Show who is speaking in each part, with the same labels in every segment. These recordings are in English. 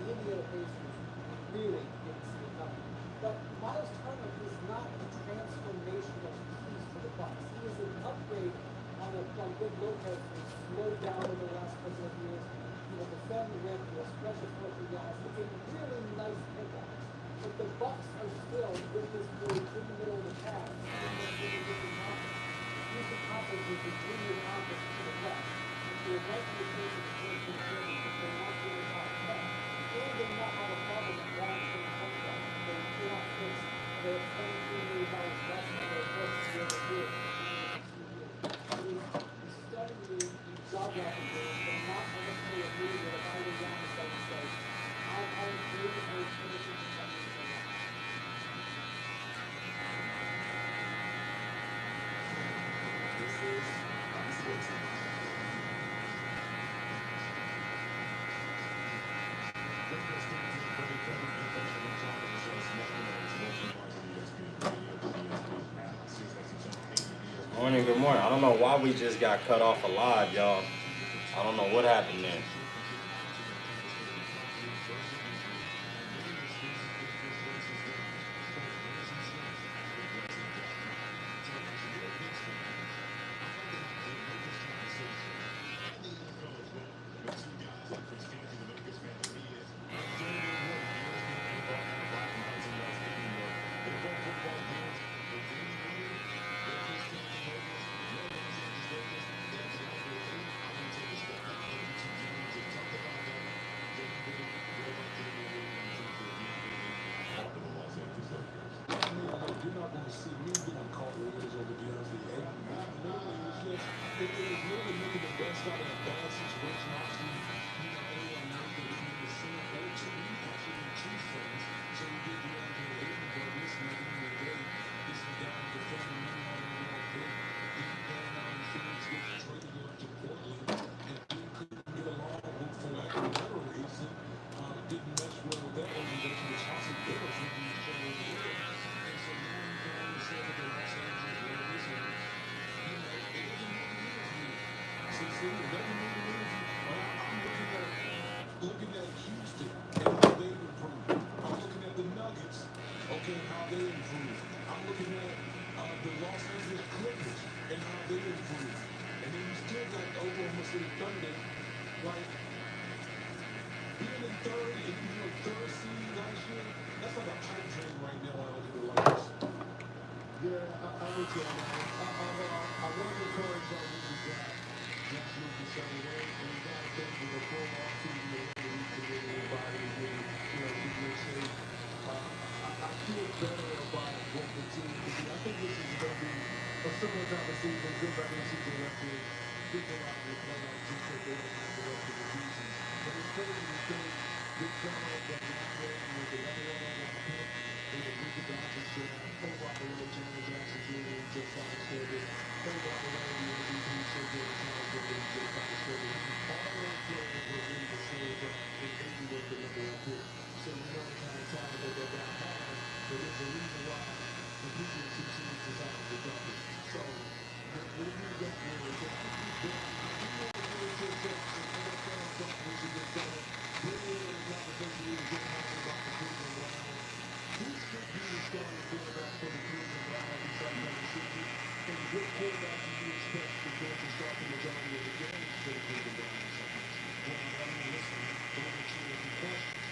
Speaker 1: the Indiana Pacers really didn't see it coming. But Miles Turner is not a transformational piece for the Bucks. He is an upgrade on good Lopez, who's slowed down over the last couple of years. He will defend the rim, he will spread the floor for guys. It's a really nice pickup. But the Bucks are still, with this move in the middle of the pack, here's the conference is the junior conference to the West. If you're right in the case of the first two champions, they're not doing the top 10. And they not have a problem at long-term contract. They're not fixed. They have $23 million less than their first year of year. He's studying the job opportunities, but not necessarily a move that if I were down to say, I'm creating a finishing contender.
Speaker 2: Good morning. I don't know why we just got cut off alive, y'all. I don't know what happened there.
Speaker 3: Looking at Houston and how they improved. I'm looking at the Nuggets, okay, and how they improved. I'm looking at the Los Angeles Clippers and how they improved. And then you still got Oklahoma City Thunder, like being in third and third seed last year. That's like a pipe dream right now when I look at the Lakers. Yeah, I'm with you on that. I want to encourage our rookie guy, Josh Lucas, on the way, and we got to think with a full offseason. I feel better about what the team can do. I think this is going to be a similar type of season. Good regular season record. Good for out of the playoffs. Just so they don't have the rest of the season. But it's crazy to think this summer that now with the number one overall pick and the Ricky Dodgers draft, play by the way, James Jackson Jr. and Jeff Foxworthy, play by the way, the MVP, Sergio Townsend and Jeff Foxworthy. All those players were in the same draft and they were the number one pick. So you know the kind of talent that they got hard, but there's a reason why the previous two teams decided to dump it. So what do you got there? So I think that you know the way to get the NFL stuff, which is just going really in the conversation we were just talking about the Cleveland Browns. Who should be the starting quarterback for the Cleveland Browns in some kind of season? And what quarterback do you expect is going to start the majority of the games for the Cleveland Browns? Well, I mean, listen, those are two different questions.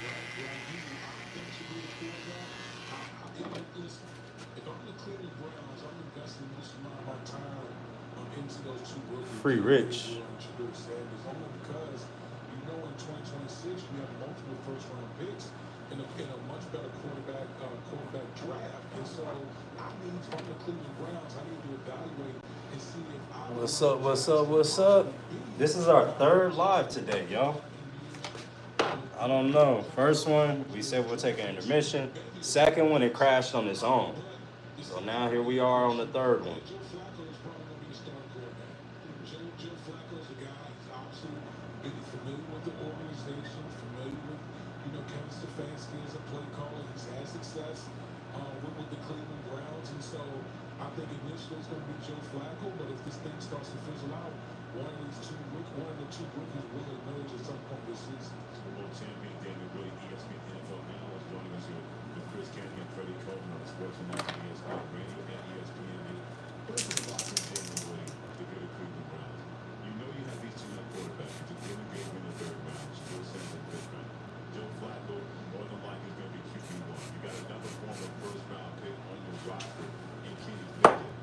Speaker 3: Listen, if I'm the Cleveland Browns, I'm investing most of my time into those two rookies.
Speaker 2: Free Rich.
Speaker 3: Only because you know in 2026 we have multiple first-round picks in a much better quarterback draft. And so I need, if I'm the Cleveland Browns, I need to evaluate and see if I.
Speaker 2: What's up? This is our third live today, y'all. I don't know. First one, we said we'll take an intermission. Second one, it crashed on its own. So now here we are on the third one.
Speaker 3: Joe Flacco's a guy, he's obviously familiar with the organization, familiar with, Kevin Stefanski as a play caller. He's had success with the Cleveland Browns. And so I think initially it's going to be Joe Flacco, but if this thing starts to fizzle out, one of the two rookies will emerge at some point this season.
Speaker 4: Super Bowl champion, David really
Speaker 3: Sports announcing against Tom Brady and ESPN. Person of lots in Jalen Williams, the good of Cleveland Browns. You know you have these two young quarterbacks. You took Dylan Gabriel in the third round, Joe Sims in the fifth round. Joe Flacco, more than likely, is going to be QB1. You got another former first round pick on your roster in Kenny Pickett.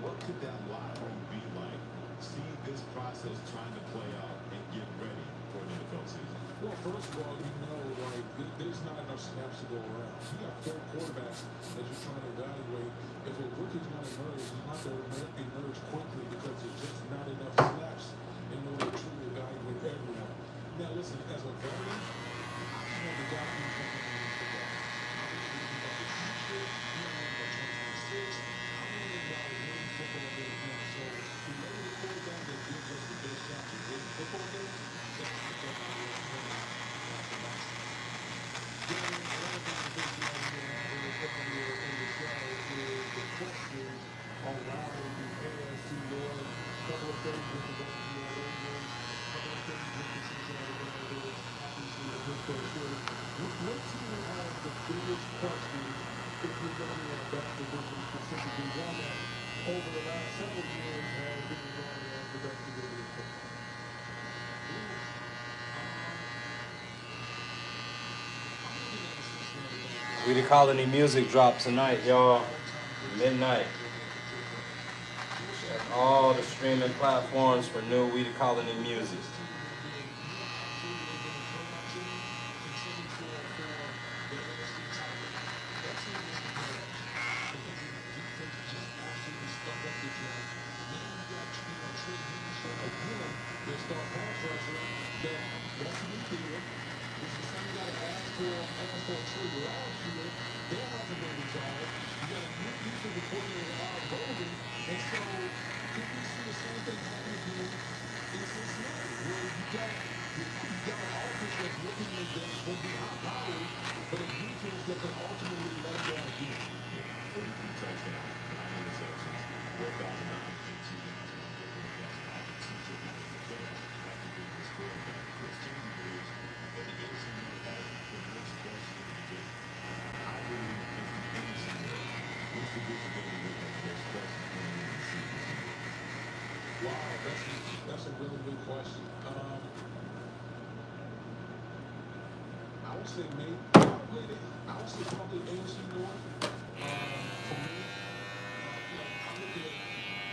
Speaker 3: What could that lottery be like? See this process trying to play out and get ready for an NFL season.
Speaker 4: Well, first of all, like, there's not enough snaps to go around. You got four quarterbacks that you're trying to evaluate. If a rookie's going to emerge, he's not going to emerge quickly because there's just not enough snaps in order to truly evaluate everyone. Now, listen, as a veteran, I just want the guy who's going to be in football. I'm thinking about the future, about 2026. I'm worried about winning football games now. So, whoever the quarterback that gives us the best shot to win football games, that's the best I will win. On why the AFC North, couple of things with the Rangers, couple of things with the Cincinnati Bengals, obviously the Pittsburgh Steelers. What team has the biggest question if you're looking at that division specifically? One that over the last several years has been regarded as the best division in football.
Speaker 2: We the Colony music drop tonight, y'all. Midnight. Check all the streaming platforms for new We the Colony music.
Speaker 4: Wow, that's a really good question. I would say maybe probably AFC North. For me, I look at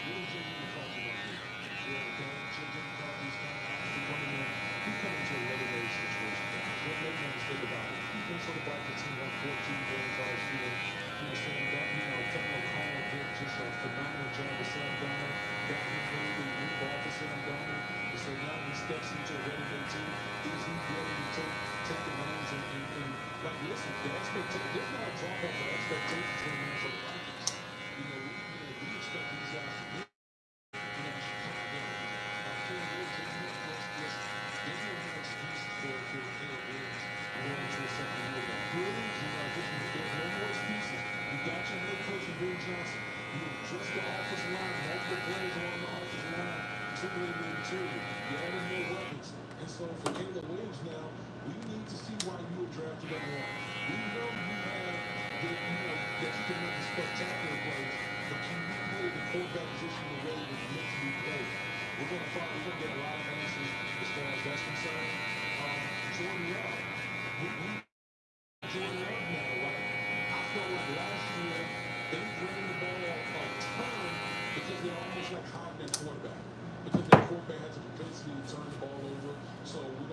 Speaker 4: really Jimmy McCarthy right here. Yeah, okay, Jimmy McCarthy's kind of obviously coming in. He's coming to a regular situation, guys. Let me understand about it. Minnesota Vikings team won 14 games last year. Sam Darnold, Kevin O'Connell did just a phenomenal job with Sam Darnold. Got him ready to move off of Sam Darnold. And so now he steps into a regular team. Is he ready to take the reins and like, listen, the expectation, there's not a drop off of expectations for the Minnesota Vikings. We expect these guys to win. And so for Caleb Williams now, we need to see why you were drafted number one. We know you have that you can make the spectacular plays, but can you play the quarterback position the way it was meant to be played? We're going to get a lot of answers as far as that's concerned. Jordan Love. Jordan Love now, right? I felt like last year they ran the ball a ton because they're almost like hiding their quarterback. Because their quarterback has a propensity to turn the ball over. So we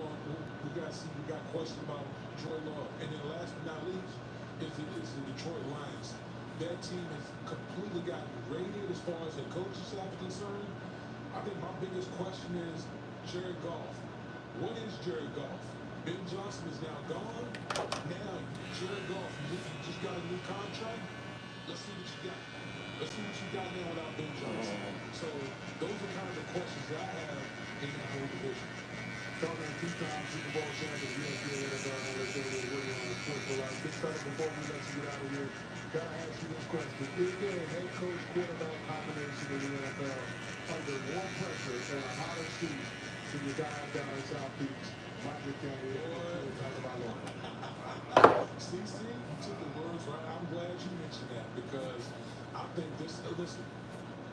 Speaker 4: got questions about Jordan Love. And then last but not least is the Detroit Lions. That team has completely gotten raided as far as the coaching staff is concerned. I think my biggest question is Jared Goff. What is Jared Goff? Ben Johnson is now gone. Now, Jared Goff, you just got a new contract. Let's see what you got. Let's see what you got now without Ben Johnson. So those are kind of the questions that I have in that whole division. Starting two-time Super Bowl champion, USA NFL analyst over here on Sports for Life. Big fella, before we let you get out of here, gotta ask you this question. Is there a head coach quarterback combination in the NFL under more pressure and a hotter seat than the guys down in South Beach? Magic down here, talk about Lawrence. CC, you took the words right. I'm glad you mentioned that because listen,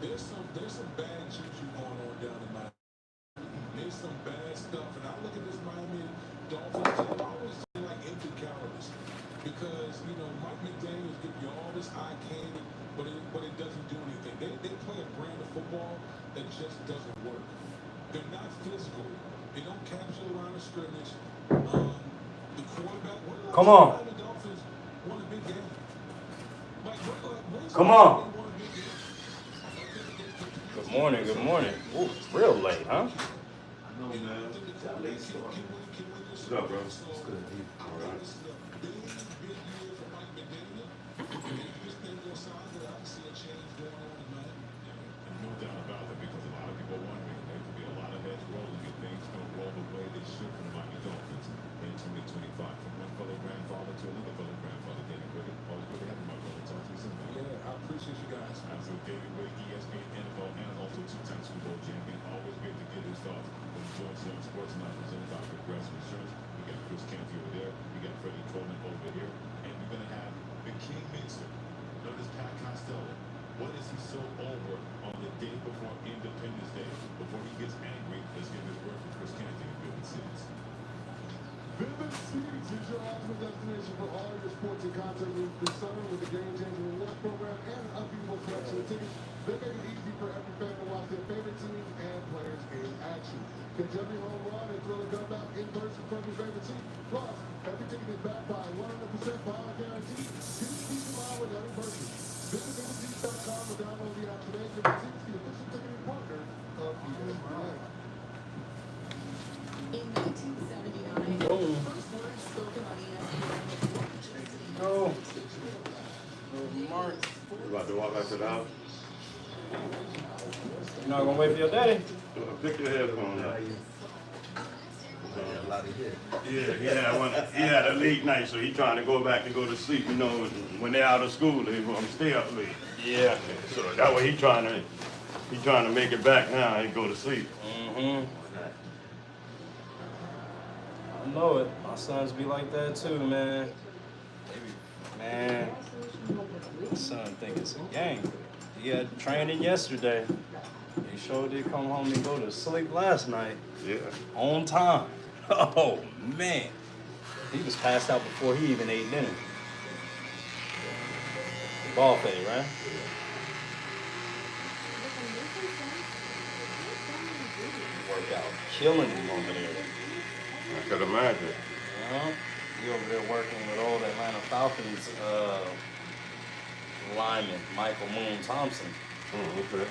Speaker 4: there's some bad juju going on down in Miami. There's some bad stuff, and I look at this Miami Dolphins team. I always say like empty calories because Mike McDaniels give you all this eye candy, but it doesn't do anything. They play a brand of football that just doesn't work. They're not physical. They don't capture the line of scrimmage. The quarterback.
Speaker 2: Come on.
Speaker 4: Miami Dolphins won a big game.
Speaker 2: Come on. Good morning. Good morning. Ooh, real late, huh?
Speaker 3: I know, man. That late start.
Speaker 2: What's up, bro?
Speaker 3: It's good.
Speaker 2: All right.
Speaker 4: No doubt about it, because a lot of people are wondering, there could be a lot of heads rolling if things don't roll the way they should for the Miami Dolphins in 2025. From one fellow grandfather to another fellow grandfather, David Witt. Always good to have you, my brother. Talk to you soon, man.
Speaker 3: Yeah, I appreciate you guys.
Speaker 4: Absolutely. David Witt, ESPN NFL, and also two-time Super Bowl champion. Always great to get his thoughts on Joint Zone Sports Night presented by Progressive Insurance. We got Chris Canty over there. We got Freddie Coleman over here. And we're going to have the King Mixer, known as Pat Costello. What is he so over on the day before Independence Day? Before he gets angry, let's get this word from Chris Canty in Vivid Seats.
Speaker 3: Vivid Seats is your ultimate destination for all your sports and concert needs this summer with a game-changing rewards program and an unbeatable selection of tickets. They make it easy for every fan to watch their favorite teams and players in action. Catch every home run and thrill a gunbout in person from your favorite team. Plus, every ticket is backed by 100% power guarantee. Get a seat tomorrow with every person. Visit vividseats.com or download the app today. Vivid Seats, the official ticketing partner of ESPN.
Speaker 5: In 1979, the first words spoken on ESPN.
Speaker 2: Go. Mark.
Speaker 6: You about to walk back to the house?
Speaker 2: You not gonna wait for your daddy?
Speaker 6: Pick your headphones up. He had a late night, so he trying to go back and go to sleep. When they're out of school, they want to stay up late.
Speaker 2: Yeah.
Speaker 6: So that way he trying to make it back now and go to sleep.
Speaker 2: Mm-hmm. I know it. My sons be like that too, man. Man, my son think it's a game. He had training yesterday. He sure did come home and go to sleep last night.
Speaker 6: Yeah.
Speaker 2: On time. Oh, man. He was passed out before he even ate dinner. Ball fade, right? Workout killing him over there.
Speaker 6: I could imagine.
Speaker 2: Yeah. He over there working with old Atlanta Falcons lineman Michael Moon Thompson.
Speaker 6: Okay.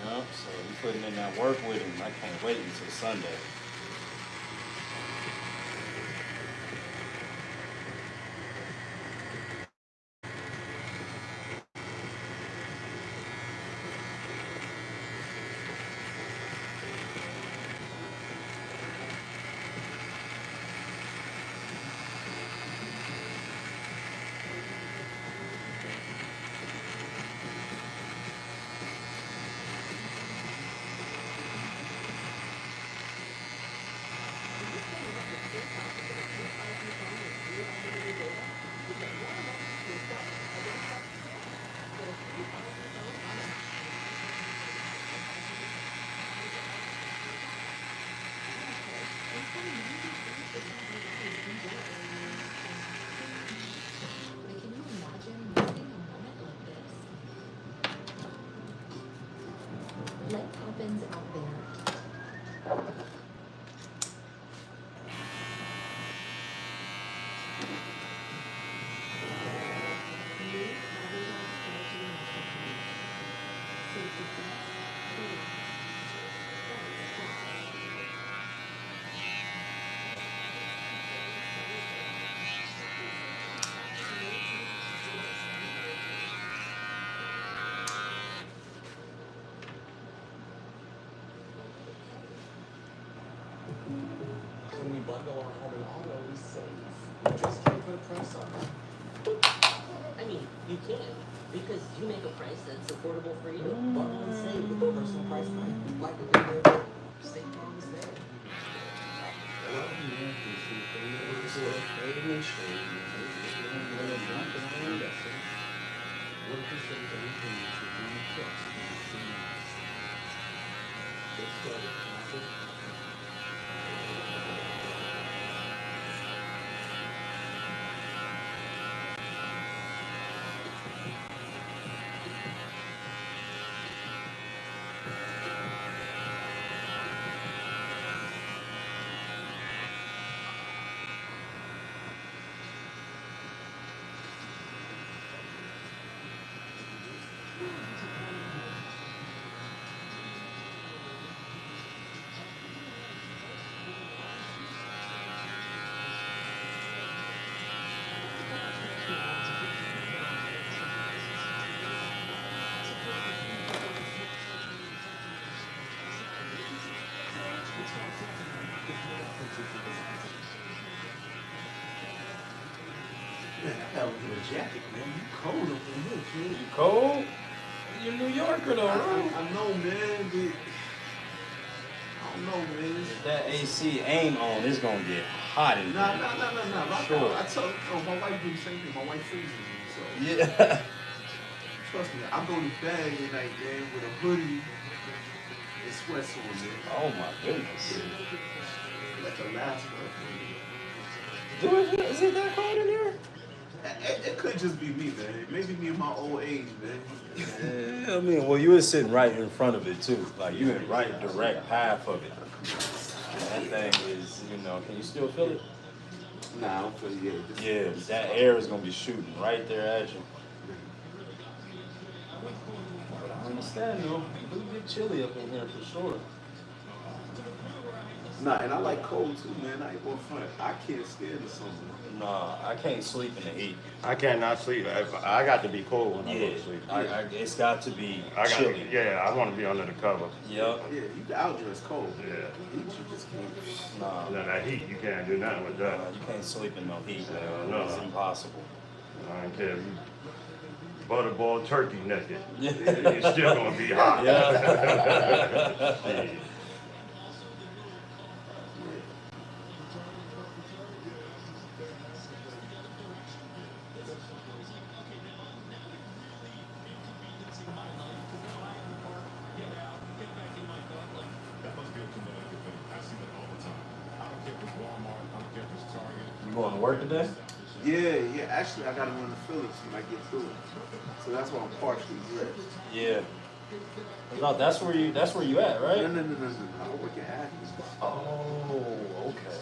Speaker 2: Yeah, so he's putting in that work with him. I can't wait until Sunday.
Speaker 5: Can you imagine missing a moment like this? Life happens out there.
Speaker 7: When we bundle our home and auto, we save. We just can't put a price on it.
Speaker 8: I mean, you can, because you make a price that's affordable for you. Bundle and save with the personal price line. Like a good State Farm is there.
Speaker 3: What if they say everything is the new trust in the same Let's start it.
Speaker 6: Man, I gotta get a jacket, man. You cold up in here, kid.
Speaker 2: You cold? You're a New Yorker though, right?
Speaker 6: I know, man, but I don't know, man.
Speaker 2: If that AC ain't on, it's gonna get hot in
Speaker 6: Nah.
Speaker 2: here.
Speaker 6: Sure.
Speaker 2: Sure.
Speaker 6: I tell my wife do the same thing. My wife freezes me, so
Speaker 2: Yeah.
Speaker 6: trust me. I go to bed at night, man, with a hoodie and sweats on, man.
Speaker 2: Oh my goodness.
Speaker 6: Like Alaska.
Speaker 2: Dude, is it that cold in here?
Speaker 6: It could just be me, man. Maybe me in my old age, man.
Speaker 2: Yeah, I mean, well, you were sitting right in front of it too. Like you in right direct path of it. And that thing is, you know, can you still feel it?
Speaker 6: Nah, I don't feel it yet.
Speaker 2: Yeah, that air is gonna be shooting right there at you. But I understand though. It do get chilly up in here for sure.
Speaker 6: Nah, and I like cold too, man. I ain't going front. I can't stand the summer.
Speaker 2: Nah, I can't sleep in the heat.
Speaker 9: I cannot sleep. I got to be cold when I go
Speaker 2: Yeah,
Speaker 9: to sleep.
Speaker 2: it's got to be
Speaker 9: I got
Speaker 2: chilly.
Speaker 9: yeah, I want to be under the cover.
Speaker 2: Yep.
Speaker 6: Yeah, you can outdress cold.
Speaker 9: Yeah.
Speaker 6: Heat, you just can't.
Speaker 2: Nah,
Speaker 9: Now that heat, you can't do nothing with that.
Speaker 2: you can't sleep in no heat, man.
Speaker 9: No.
Speaker 2: It's impossible.
Speaker 9: I don't care if you butterball turkey naked.
Speaker 2: Yeah.
Speaker 9: It's still gonna be hot.
Speaker 2: Yeah.
Speaker 9: Shit.
Speaker 4: That must be a Connecticut thing. I see that all the time. I don't care if it's Walmart, I don't care if it's Target.
Speaker 2: You going to work today?
Speaker 6: Yeah. Actually, I got to run the Phillips when I get through it. So that's why I'm partially dressed.
Speaker 2: Yeah. No, that's where you at, right?
Speaker 6: No. I work at Athens.
Speaker 2: Oh, okay.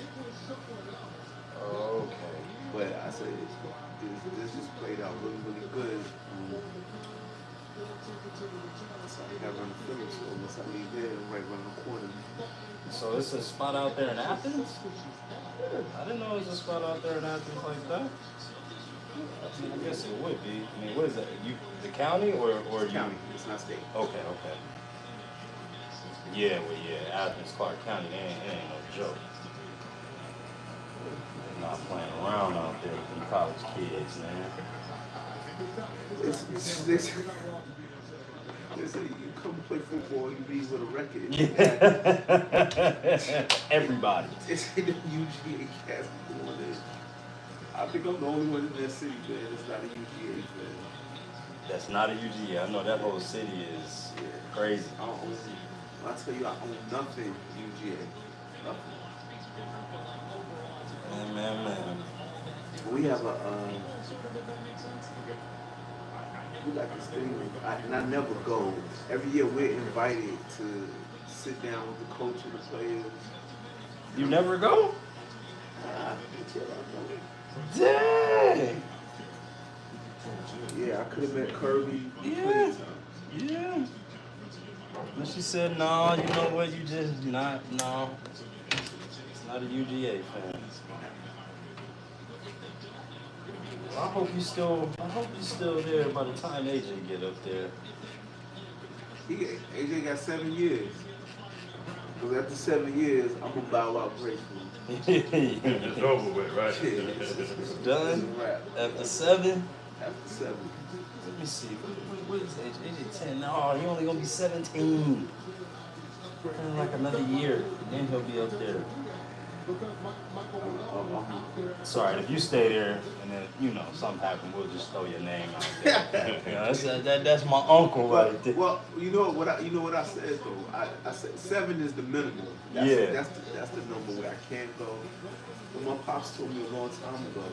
Speaker 2: Okay.
Speaker 6: But I say this just played out really, really good. So I got to run the Phillips. So once I leave there, I'm right around the corner.
Speaker 2: So it's a spot out there in Athens? I didn't know it was a spot out there in Athens like that. I mean, I guess it would be. I mean, what is that? You, the county or you?
Speaker 6: County, it's not state.
Speaker 2: Okay. Yeah, Athens, Clark County, it ain't no joke. They're not playing around out there with them college kids, man.
Speaker 6: They say you come play football, you leave with a record.
Speaker 2: Everybody.
Speaker 6: It's in the UGA cast doing this. I think I'm the only one in that city, man. It's not a UGA fan.
Speaker 2: That's not a UGA. I know that whole city is crazy.
Speaker 6: I don't own, when I tell you I own nothing UGA. Nothing.
Speaker 2: Man.
Speaker 6: We have we like this thing, and I never go. Every year we're invited to sit down with the coach and the players.
Speaker 2: You never go?
Speaker 6: Until I go.
Speaker 2: Dang.
Speaker 6: Yeah, I could have met Kirby.
Speaker 2: Yeah. Yeah. But she said, no, you know what, you just no. It's not a UGA fan. Well, I hope you still there by the time AJ get up there.
Speaker 6: AJ got 7 years. Because after 7 years, I'm gonna bow out gracefully.
Speaker 9: It's over with, right?
Speaker 2: It's done?
Speaker 6: Wrap.
Speaker 2: After 7?
Speaker 6: After 7.
Speaker 2: Let me see. What is AJ? AJ 10. No, he only gonna be 17. In like another year, and then he'll be up there. Sorry, if you stay there and then something happened, we'll just throw your name out there. That's my uncle right there.
Speaker 10: Well, you know what I said though. I said 7 is the minimum. That's the number where I can't go. When my pops told me a long time ago,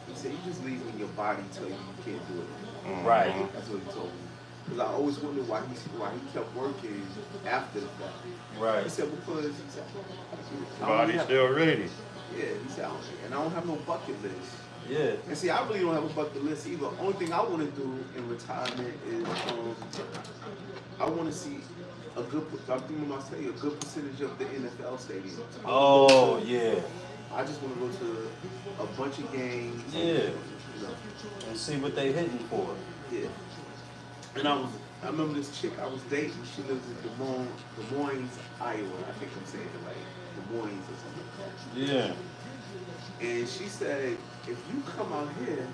Speaker 10: he said you just leave when your body tell you can't do it.
Speaker 2: Right.
Speaker 10: That's what he told me. Because I always wondered why he kept working after the fact.
Speaker 2: Right.
Speaker 10: He said because he said
Speaker 9: Body's still ready.
Speaker 10: Yeah, he said and I don't have no bucket list.
Speaker 2: Yeah.
Speaker 10: And see, I really don't have a bucket list either. Only thing I want to do in retirement is I want to see a good percentage of the NFL stadiums.
Speaker 2: Oh yeah.
Speaker 10: I just want to go to a bunch of games.
Speaker 2: Yeah. And see what they hitting for.
Speaker 10: Yeah. And I remember this chick I was dating. She lives in Des Moines, Iowa. I think I'm saying it like Des Moines or something like that.
Speaker 2: Yeah.
Speaker 10: And she said, if you come out here,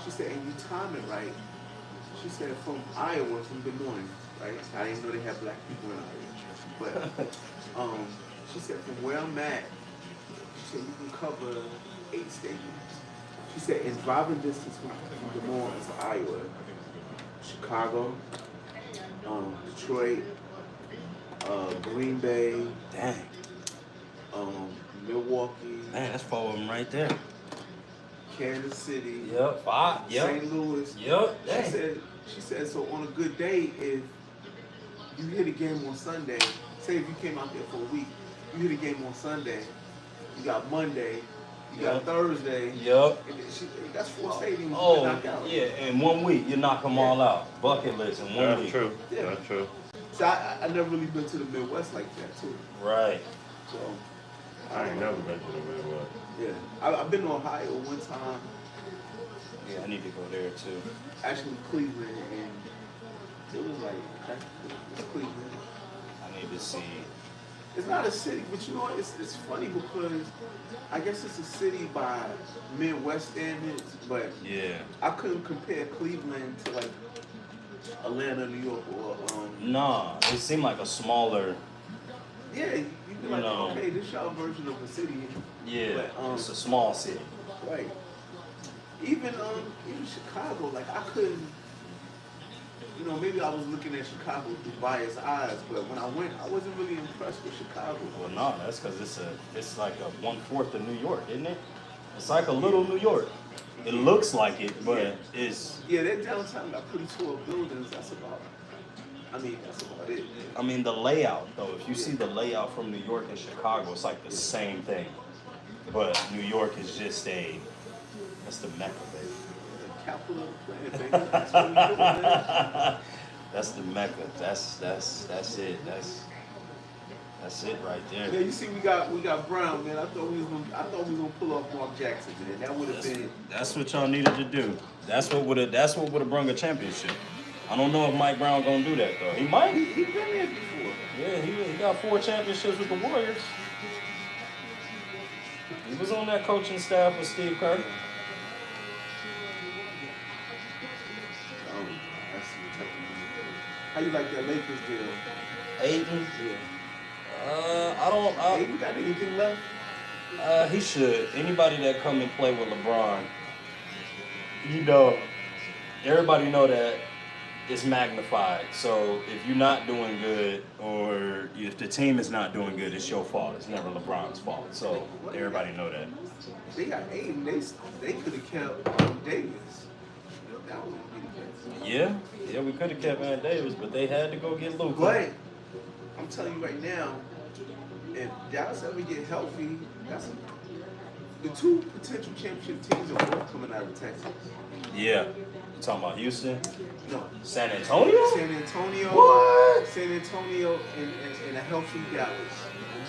Speaker 10: she said, and you time it right. She said, from Iowa, from Des Moines, right? I didn't know they had black people in Iowa. But she said, from where I'm at, she said, you can cover 8 stadiums. She said, in driving distance from Des Moines to Iowa, Chicago, Detroit, Green Bay,
Speaker 2: Dang.
Speaker 10: Milwaukee,
Speaker 2: Man, that's 4 of them right there.
Speaker 10: Kansas City,
Speaker 2: Yep. 5. Yep.
Speaker 10: St. Louis.
Speaker 2: Yep. Dang.
Speaker 10: She said, so on a good day, if you hit a game on Sunday, say if you came out there for a week, you hit a game on Sunday, you got Monday, you got Thursday.
Speaker 2: Yep.
Speaker 10: And that's 4 stadiums you
Speaker 2: Oh,
Speaker 10: can knock out.
Speaker 2: yeah. In 1 week, you knock them all out. Bucket list in 1
Speaker 9: That's
Speaker 2: week.
Speaker 9: true.
Speaker 10: Yeah.
Speaker 9: That's true.
Speaker 10: So I never really been to the Midwest like that too.
Speaker 2: Right.
Speaker 10: So
Speaker 9: I ain't never been to the Midwest.
Speaker 10: yeah, I've been to Ohio one time,
Speaker 2: Yeah, I need to go there too.
Speaker 10: actually Cleveland, and it was like, okay, it's Cleveland.
Speaker 2: I need to see.
Speaker 10: It's not a city, but you know what? It's funny because I guess it's a city by Midwest standards, but
Speaker 2: Yeah.
Speaker 10: I couldn't compare Cleveland to like Atlanta, New York, or
Speaker 2: Nah, it seemed like a smaller.
Speaker 10: yeah, you be like,
Speaker 2: No.
Speaker 10: okay, this y'all version of a city.
Speaker 2: Yeah.
Speaker 10: But,
Speaker 2: It's a small city.
Speaker 10: right. Even Chicago, like I couldn't. You know, maybe I was looking at Chicago through biased eyes, but when I went, I wasn't really impressed with Chicago.
Speaker 2: Well, no, that's because it's like a 1/4 of New York, isn't it? It's like a little New York. It looks like it, but it's.
Speaker 10: Yeah, that downtown got pretty tall buildings. That's about it.
Speaker 2: I mean, the layout though. If you see the layout from New York and Chicago, it's like the same thing. But New York is just that's the Mecca, baby.
Speaker 10: The capital of the planet, baby. That's what we doing, man.
Speaker 2: That's the Mecca. That's it. That's it right
Speaker 10: Yeah,
Speaker 2: there.
Speaker 10: you see, we got Brown, man. I thought we was gonna pull off Mark Jackson, man. That would have been.
Speaker 2: That's what y'all needed to do. That's what would have brung a championship. I don't know if Mike Brown gonna do that though. He might.
Speaker 10: He been there before.
Speaker 2: Yeah, he got 4 championships with the Warriors. He was on that coaching staff with Steve Kerr.
Speaker 10: That's the type of music. How you like that Lakers deal?
Speaker 2: Aiden.
Speaker 10: Yeah.
Speaker 2: I
Speaker 10: Hey, you got anything left?
Speaker 2: don't. He should. Anybody that come and play with LeBron, everybody know that it's magnified. So if you're not doing good, or if the team is not doing good, it's your fault. It's never LeBron's fault. So everybody know that.
Speaker 10: They got Aiden. They could have kept Davis. That was a
Speaker 2: Yeah, we could have kept Ant Davis, but they had to go get Luka.
Speaker 10: But I'm telling you right now, if Dallas ever get healthy, the 2 potential championship teams are both coming out of Texas.
Speaker 2: Yeah, you talking about Houston,
Speaker 10: No,
Speaker 2: San Antonio?
Speaker 10: San Antonio.
Speaker 2: What?
Speaker 10: San Antonio and a healthy Dallas.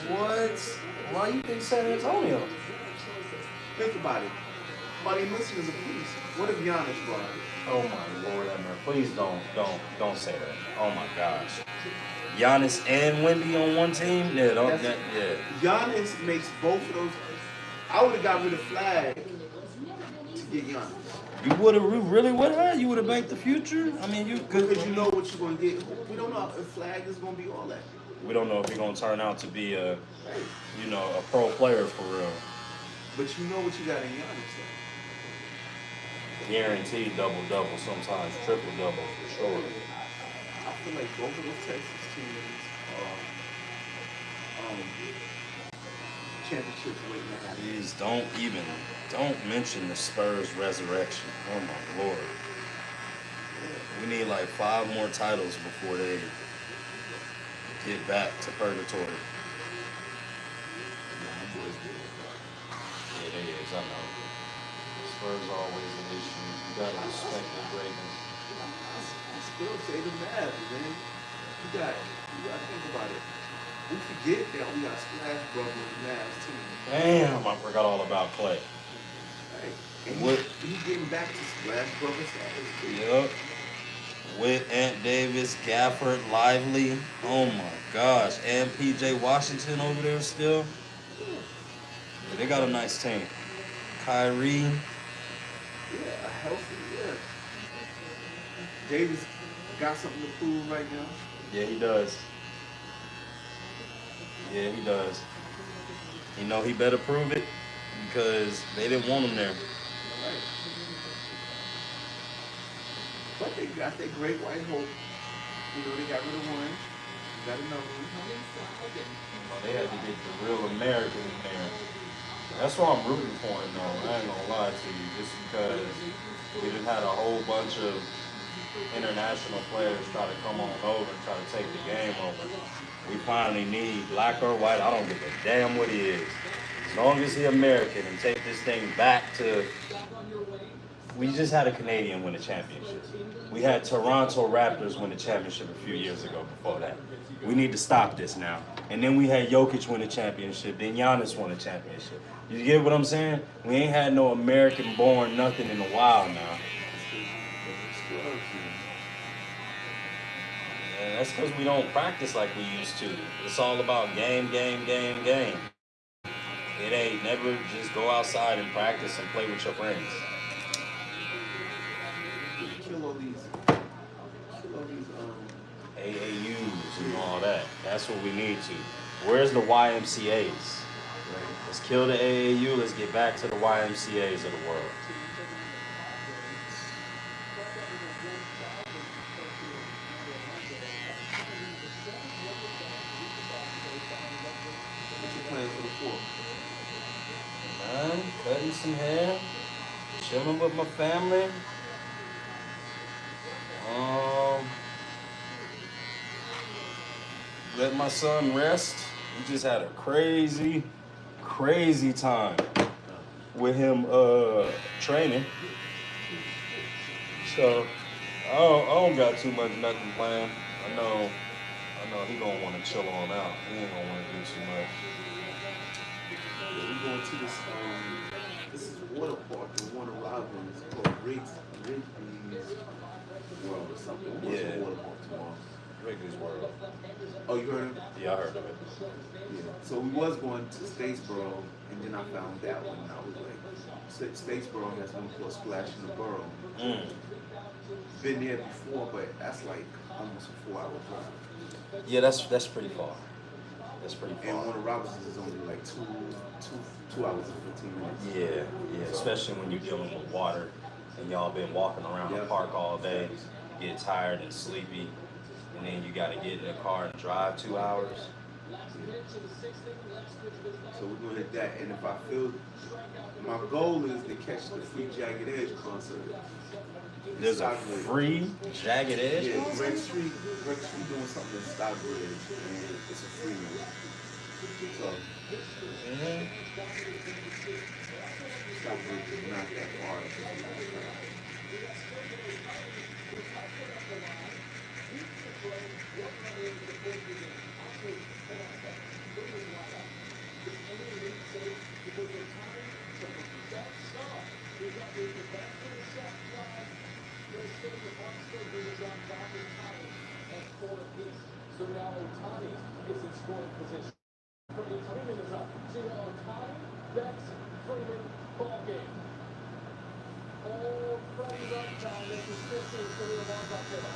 Speaker 2: What? Why you think San Antonio?
Speaker 10: Think about it. Money missing is a piece. What if Giannis brought it?
Speaker 2: Oh my Lord, Emma, please don't say that. Oh my gosh. Giannis and Wendy on one team? Yeah, yeah.
Speaker 10: Giannis makes both of those. I would have got rid of Flag to get Giannis.
Speaker 2: You really would have? You would have banked the future? I mean, you could.
Speaker 10: Because you know what you're going to get. We don't know if Flag is going to be all that.
Speaker 2: We don't know if he's gonna turn out to be a
Speaker 10: Right.
Speaker 2: you know, a pro player for real.
Speaker 10: But you know what you got in Giannis, though.
Speaker 2: Guaranteed double-double, sometimes triple-double for sure.
Speaker 10: I feel like both of those Texas teams are championships waiting to happen.
Speaker 2: Please don't mention the Spurs resurrection. Oh my lord. We need like 5 more titles before they get back to purgatory. Yeah, they is, I know. Spurs always an issue. You gotta respect their greatness.
Speaker 10: I still say the Mavs, man. You got to think about it. We forget that we got Splash Brothers on the Mavs team.
Speaker 2: Damn, I forgot all about Clay.
Speaker 10: Right? And
Speaker 2: What?
Speaker 10: He's getting back to Splash Brothers status, too.
Speaker 2: Yup. With Ant Davis, Gafford, Lively. Oh my gosh. And PJ Washington over there still. Yeah, they got a nice team. Kyrie.
Speaker 10: Yeah, a healthy, yeah. Davis got something to prove right now.
Speaker 2: Yeah, he does. Yeah, he does. You know, he better prove it because they didn't want him there.
Speaker 10: Right. But they got that great white hope. You know, they got rid of one. Got another one.
Speaker 2: Oh, they had to get the real American in there. That's why I'm rooting for him, though. I ain't gonna lie to you, just because we done had a whole bunch of international players try to come on over and try to take the game over. We finally need black or white. I don't give a damn what he is. As long as he's American and take this thing back to. We just had a Canadian win a championship. We had Toronto Raptors win a championship a few years ago before that. We need to stop this now. And then we had Jokic win a championship. Then Giannis won a championship. You get what I'm saying? We ain't had no American-born nothing in a while now. Yeah, that's because we don't practice like we used to. It's all about game, game, game, game. It ain't never just go outside and practice and play with your friends.
Speaker 10: Kill all these
Speaker 2: AAUs and all that. That's what we need to. Where's the YMCAs? Let's kill the AAU. Let's get back to the YMCAs of the world.
Speaker 10: What's your plan for the fourth?
Speaker 2: Man, cutting some hair, chilling with my family. Let my son rest. We just had a crazy time with him training. So I don't got too much nothing planned. I know he gonna want to chill on out. He ain't gonna want to do too much.
Speaker 10: Yeah, we going to this is water park in Warner Robins called Rigby's World or something. We're going to water park tomorrow.
Speaker 2: Wrigley's World.
Speaker 10: Oh, you heard of it?
Speaker 2: Yeah, I heard of it.
Speaker 10: Yeah. So we was going to Statesboro, and then I found that one. And I was like, Statesboro has one called Splash in the Borough. Been there before, but that's like almost a 4-hour drive.
Speaker 2: Yeah, that's pretty far. That's pretty
Speaker 10: And
Speaker 2: far.
Speaker 10: Warner Robins is only like 2 hours and 15 minutes.
Speaker 2: Yeah, especially when you're dealing with water and y'all been walking around the park all day, you get tired and sleepy, and then you got to get in the car and drive 2 hours.
Speaker 10: So we're gonna hit that, and if I feel, my goal is to catch the free Jagged Edge concert.
Speaker 2: There's a free Jagged Edge?
Speaker 10: Yeah, Greg Street doing something in Stockbridge, and it's a free one. So, Stockbridge is not that far.
Speaker 3: So now Otani is in scoring position. Freeman is up. So Otani, Bex, Freeman, ball game. Oh, Freddie run time. This is 15 for the ones up there.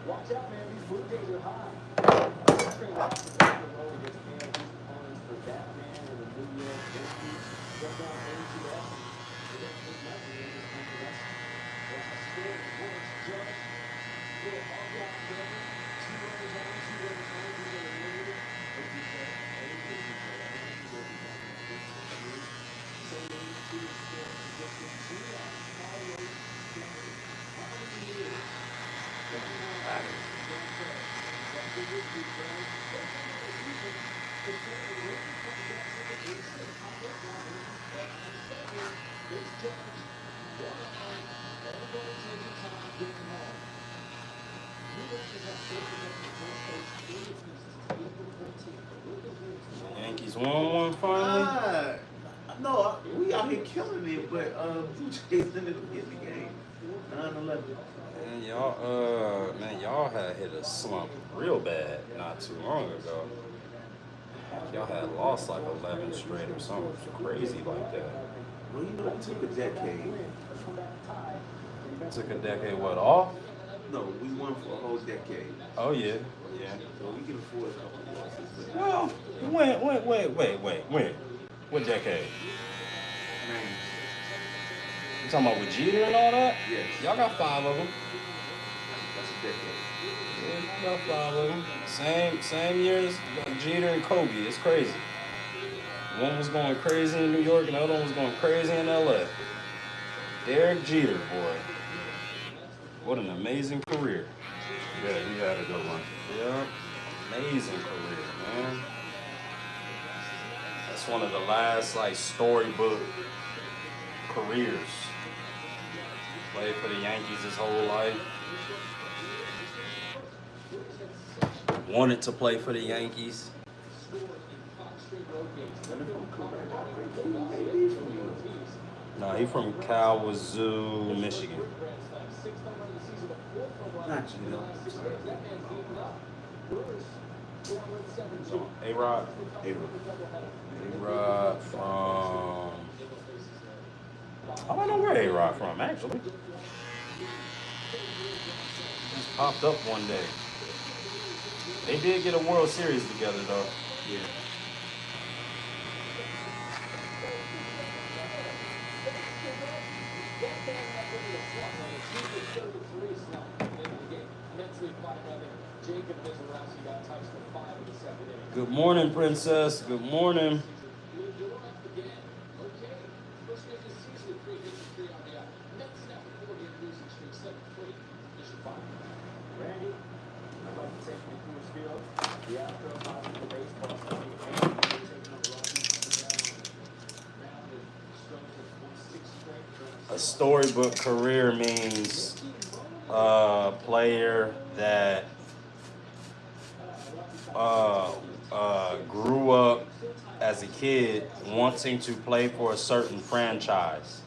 Speaker 3: Watch out, man. These Blue Jays are high. Straight off the back of the road against Yankees opponents for Batman and the New York Yankees. Just down ATS. They don't take nothing in this country. That's a story. Works judge. Little hog out there. 2 runners on, 2 runners on. He's going to lead it. As you said,
Speaker 2: Yankees won one finally.
Speaker 10: No, we out here killing it, but Blue Jays ended up getting the game. 9-11.
Speaker 2: And y'all had hit a slump real bad not too long ago. Y'all had lost like 11 straight or something crazy like that.
Speaker 10: Well, you know, it took a decade.
Speaker 2: Took a decade what off?
Speaker 10: No, we won for a whole decade.
Speaker 2: Oh yeah, yeah.
Speaker 10: So we can afford a couple of losses. But
Speaker 2: Well, wait. What decade? You talking about with Jeter and all that?
Speaker 10: Yes.
Speaker 2: Y'all got 5 of them.
Speaker 10: That's a decade.
Speaker 2: Yeah, y'all got 5 of them. Same years Jeter and Kobe. It's crazy. One was going crazy in New York and the other one was going crazy in LA. Derek Jeter, boy. What an amazing career.
Speaker 6: Yeah, he had a good one.
Speaker 2: Yeah. Amazing career, man. That's one of the last like storybook careers. Played for the Yankees his whole life. Wanted to play for the Yankees. No, he from Kalamazoo, Michigan.
Speaker 10: Not you know.
Speaker 2: A-Rod. A-Rod from... I don't know where A-Rod from, actually. Just popped up one day. They did get a World Series together, though.
Speaker 10: Yeah.
Speaker 2: Good morning, Princess. Good morning. A storybook career means a player that grew up as a kid wanting to play for a certain franchise,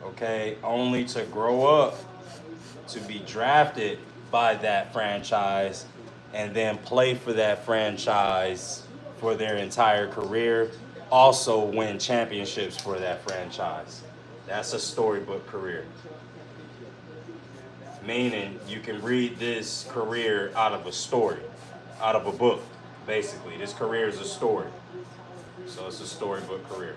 Speaker 2: okay, only to grow up to be drafted by that franchise and then play for that franchise for their entire career, also win championships for that franchise. That's a storybook career. Meaning you can read this career out of a story, out of a book, basically. This career is a story. So it's a storybook career.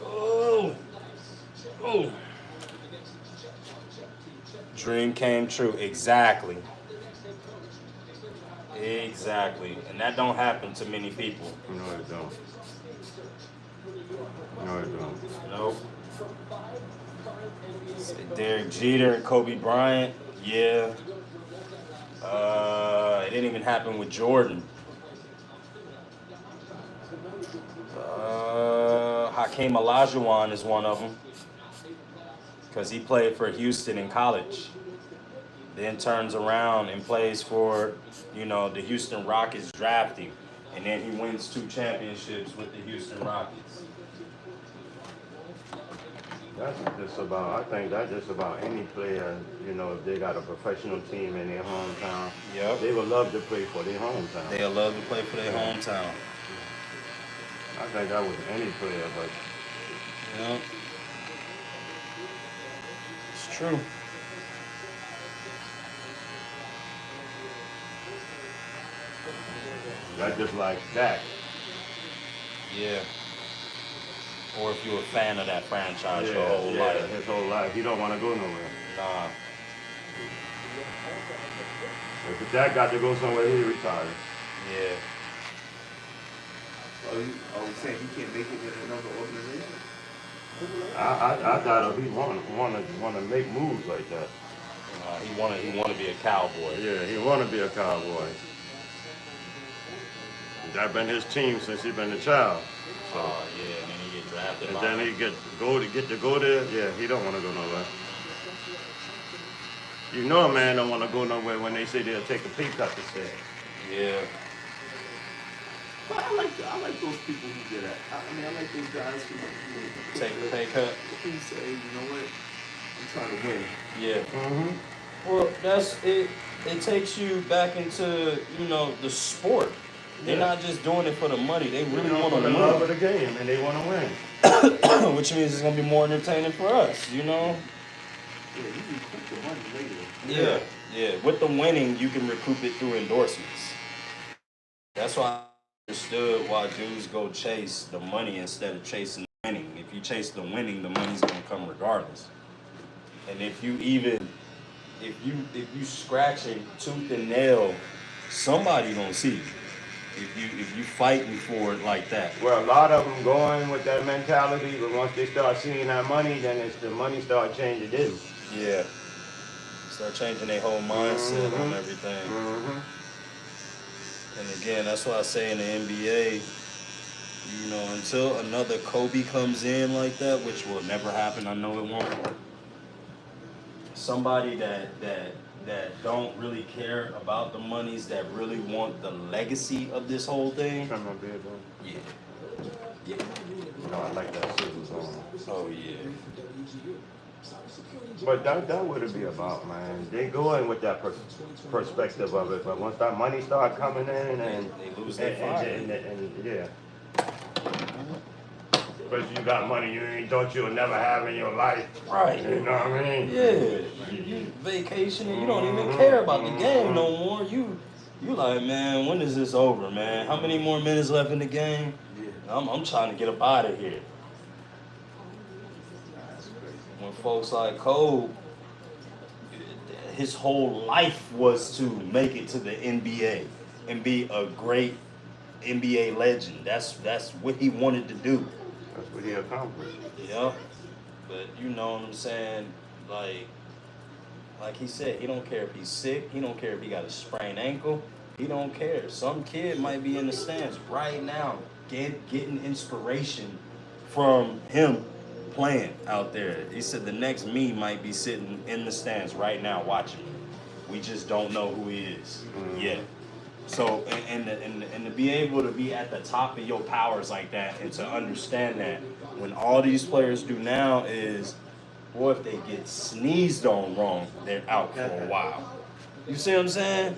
Speaker 2: Oh. Dream came true. Exactly. And that don't happen to many people.
Speaker 6: No, it don't. No, it don't.
Speaker 2: Nope. Derek Jeter and Kobe Bryant, yeah. It didn't even happen with Jordan. Hakeem Olajuwon is one of them because he played for Houston in college. Then turns around and plays for, the Houston Rockets draft him. And then he wins 2 championships with the Houston Rockets.
Speaker 9: That's just about. I think that's just about any player. You know, if they got a professional team in their hometown,
Speaker 2: Yep.
Speaker 9: they would love to play for their hometown.
Speaker 2: They'll love to play for their hometown.
Speaker 9: I think that was any player, but
Speaker 2: Yep. It's true.
Speaker 9: that's just like that.
Speaker 2: Yeah. Or if you're a fan of that franchise your whole
Speaker 9: Yeah,
Speaker 2: life.
Speaker 9: his whole life. He don't want to go nowhere.
Speaker 2: Nah.
Speaker 9: If Jack got to go somewhere, he retired.
Speaker 2: Yeah.
Speaker 10: Are you saying he can't make it in another organization?
Speaker 9: I thought if he want to make moves like that.
Speaker 2: He wanna be a Cowboy.
Speaker 9: Yeah, he want to be a Cowboy. That been his team since he been a child. So,
Speaker 2: Oh yeah, and then he get drafted.
Speaker 9: and
Speaker 2: by
Speaker 9: then
Speaker 2: him.
Speaker 9: he get to go there. Yeah, he don't want to go nowhere. You know a man don't want to go nowhere when they say they'll take a pay cut to stay.
Speaker 2: Yeah.
Speaker 10: But I like those people who did that. I like those guys who
Speaker 2: Take the pay cut.
Speaker 10: who say, you know what, I'm trying to win.
Speaker 2: Yeah.
Speaker 9: Mm-hmm.
Speaker 2: Well, that's it. It takes you back into the sport. They're
Speaker 9: Yeah.
Speaker 2: not just doing it for the money. They really want to
Speaker 9: for the love of
Speaker 2: win,
Speaker 9: the game, and they want to win.
Speaker 2: which means it's gonna be more entertaining for us.
Speaker 10: Yeah, you recoup the money later.
Speaker 2: Yeah. With the winning, you can recoup it through endorsements. That's why I understood why dudes go chase the money instead of chasing the winning. If you chase the winning, the money's gonna come regardless. And if you scratching tooth and nail, somebody gonna see you. If you fighting for it like that.
Speaker 9: Well, a lot of them going with that mentality, but once they start seeing that money, then it's the money start changing them.
Speaker 2: Yeah. Start changing their whole mindset on everything.
Speaker 9: Mm-hmm.
Speaker 2: And again, that's why I say in the NBA, until another Kobe comes in like that, which will never happen, I know it won't. Somebody that don't really care about the monies, that really want the legacy of this whole thing.
Speaker 9: Trim my beard, though.
Speaker 2: Yeah.
Speaker 9: No, I like that scissors on.
Speaker 2: Oh yeah.
Speaker 9: But that's what it be about, man. They go in with that perspective of it, but once that money start coming in, and
Speaker 2: They lose their fire.
Speaker 9: and yeah. Especially you got money you ain't thought you'll never have in your life.
Speaker 2: Right.
Speaker 9: You know what I mean?
Speaker 2: Yeah. You vacationing, you don't even care about the game no more. You like, man, when is this over, man? How many more minutes left in the game? I'm trying to get up out of here. When folks like Cole, his whole life was to make it to the NBA and be a great NBA legend. That's what he wanted to do.
Speaker 9: That's what he accomplished.
Speaker 2: Yeah. But you know what I'm saying? Like he said, he don't care if he's sick. He don't care if he got a sprained ankle. He don't care. Some kid might be in the stands right now getting inspiration from him playing out there. He said the next me might be sitting in the stands right now watching me. We just don't know who he is yet. So, and to be able to be at the top of your powers like that, and to understand that when all these players do now is, boy, if they get sneezed on wrong, they're out for a while. You see what I'm saying?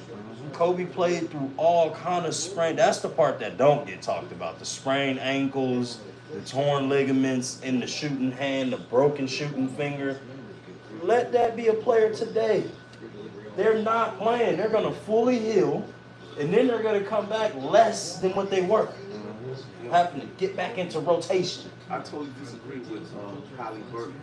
Speaker 2: Kobe played through all kind of sprain. That's the part that don't get talked about. The sprained ankles, the torn ligaments in the shooting hand, the broken shooting finger. Let that be a player today. They're not playing. They're going to fully heal, and then they're going to come back less than what they were. Having to get back into rotation.
Speaker 10: I totally disagree with Holly Burton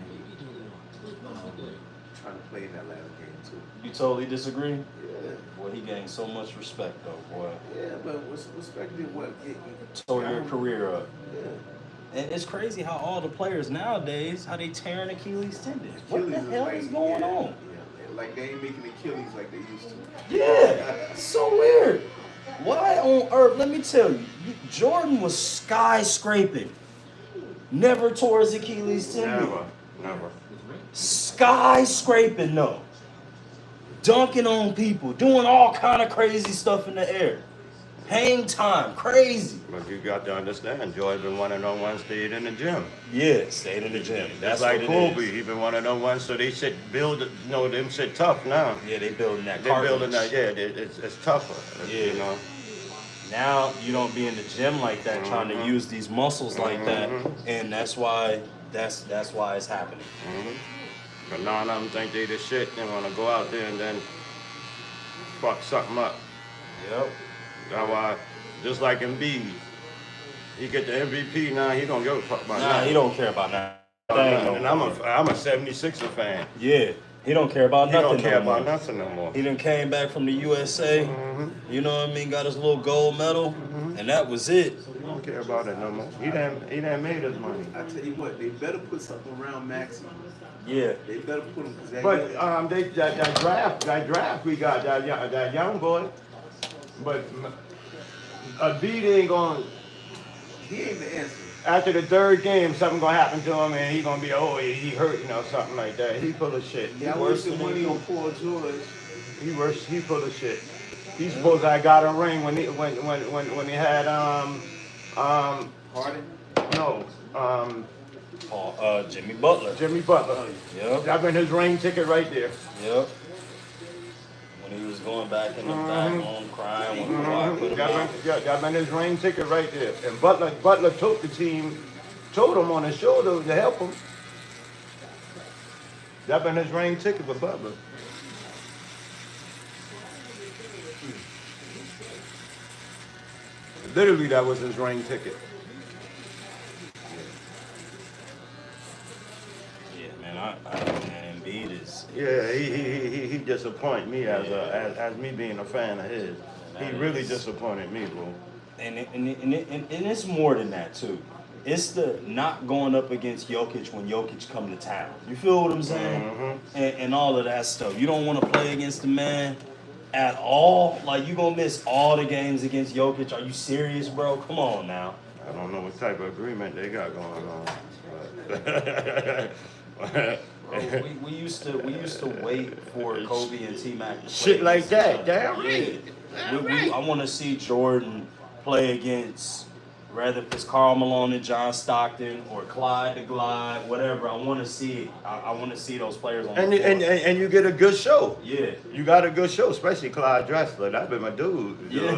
Speaker 10: trying to play in that last game too.
Speaker 2: You totally disagree?
Speaker 10: Yeah.
Speaker 2: Well, he gained so much respect, though, boy.
Speaker 10: Yeah, but respect did what?
Speaker 2: Tore your career up.
Speaker 10: Yeah.
Speaker 2: And it's crazy how all the players nowadays, how they tearing Achilles tendons. What the
Speaker 10: Achilles
Speaker 2: hell
Speaker 10: like-
Speaker 2: is going on?
Speaker 10: Yeah, like they ain't making Achilles like they used to.
Speaker 2: Yeah, it's so weird. Why on earth? Let me tell you, Jordan was skyscraping. Never tore his Achilles tendon.
Speaker 9: Never.
Speaker 2: Skyscraping though. Dunking on people, doing all kind of crazy stuff in the air. Hang time, crazy.
Speaker 9: But you got to understand, Joy been one of them ones stayed in the gym.
Speaker 2: Yeah, stayed in the gym. That's
Speaker 9: That's like
Speaker 2: what it
Speaker 9: Kobe.
Speaker 2: is.
Speaker 9: He been one of them ones, so they shit build, them shit tough now.
Speaker 2: Yeah, they building that
Speaker 9: They
Speaker 2: cartilage.
Speaker 9: building that, yeah, it's tougher.
Speaker 2: Yeah.
Speaker 9: You know.
Speaker 2: Now you don't be in the gym like that, trying to use these muscles like that, and that's why it's happening.
Speaker 9: But none of them think they the shit. They want to go out there and then fuck something up.
Speaker 2: Yep.
Speaker 9: That's why, just like Embiid, he get the MVP now. He don't give a fuck about
Speaker 2: Nah,
Speaker 9: that.
Speaker 2: he don't care about that.
Speaker 9: And I'm a 76er fan.
Speaker 2: Yeah, he don't care about
Speaker 9: He
Speaker 2: nothing.
Speaker 9: don't care
Speaker 2: no more.
Speaker 9: about nothing no more.
Speaker 2: He done came back from the USA. You know what I mean? Got his little gold medal, and that was it.
Speaker 9: He don't care about it no more. He done made his money.
Speaker 10: I tell you what, they better put something around Maxey.
Speaker 2: Yeah.
Speaker 10: They better put him because
Speaker 9: But that draft we got that young boy. But Embiid ain't going.
Speaker 10: he ain't the answer.
Speaker 9: After the third game, something gonna happen to him, and he gonna be he hurt, something like that. He full of shit. He
Speaker 10: Y'all
Speaker 9: worse
Speaker 10: wasting
Speaker 9: than
Speaker 10: money on Paul George.
Speaker 9: He full of shit. He's supposed to have got a ring when he had
Speaker 10: Harden.
Speaker 2: Jimmy Butler.
Speaker 9: Jimmy Butler.
Speaker 2: Yep.
Speaker 9: That been his ring ticket right there.
Speaker 2: Yep. When he was going back in the back home crying when Kawhi put him out.
Speaker 9: That been his ring ticket right there. And Butler took the team, told him on his shoulder to help him. That been his ring ticket for Butler. Literally, that was his ring ticket.
Speaker 2: Yeah, man, man, Embiid is.
Speaker 9: Yeah, he disappointed me as me being a fan of his. He really disappointed me, bro.
Speaker 2: And it's more than that too. It's the not going up against Jokic when Jokic come to town. You feel what I'm saying? And all of that stuff. You don't want to play against the man at all. Like, you gonna miss all the games against Jokic. Are you serious, bro? Come on now.
Speaker 9: I don't know what type of agreement they got going on. But
Speaker 2: Bro, we used to wait for Kobe and T-Mac to play
Speaker 9: shit like
Speaker 2: against
Speaker 9: that.
Speaker 2: each other.
Speaker 9: Damn right.
Speaker 2: Yeah. I want to see Jordan play against, whether it's Karl Malone and John Stockton or Clyde the Glide, whatever. I want to see it. I want to see those players on the floor.
Speaker 9: And you get a good show.
Speaker 2: Yeah.
Speaker 9: You got a good show, especially Clyde Drexler. That been my dude. You know?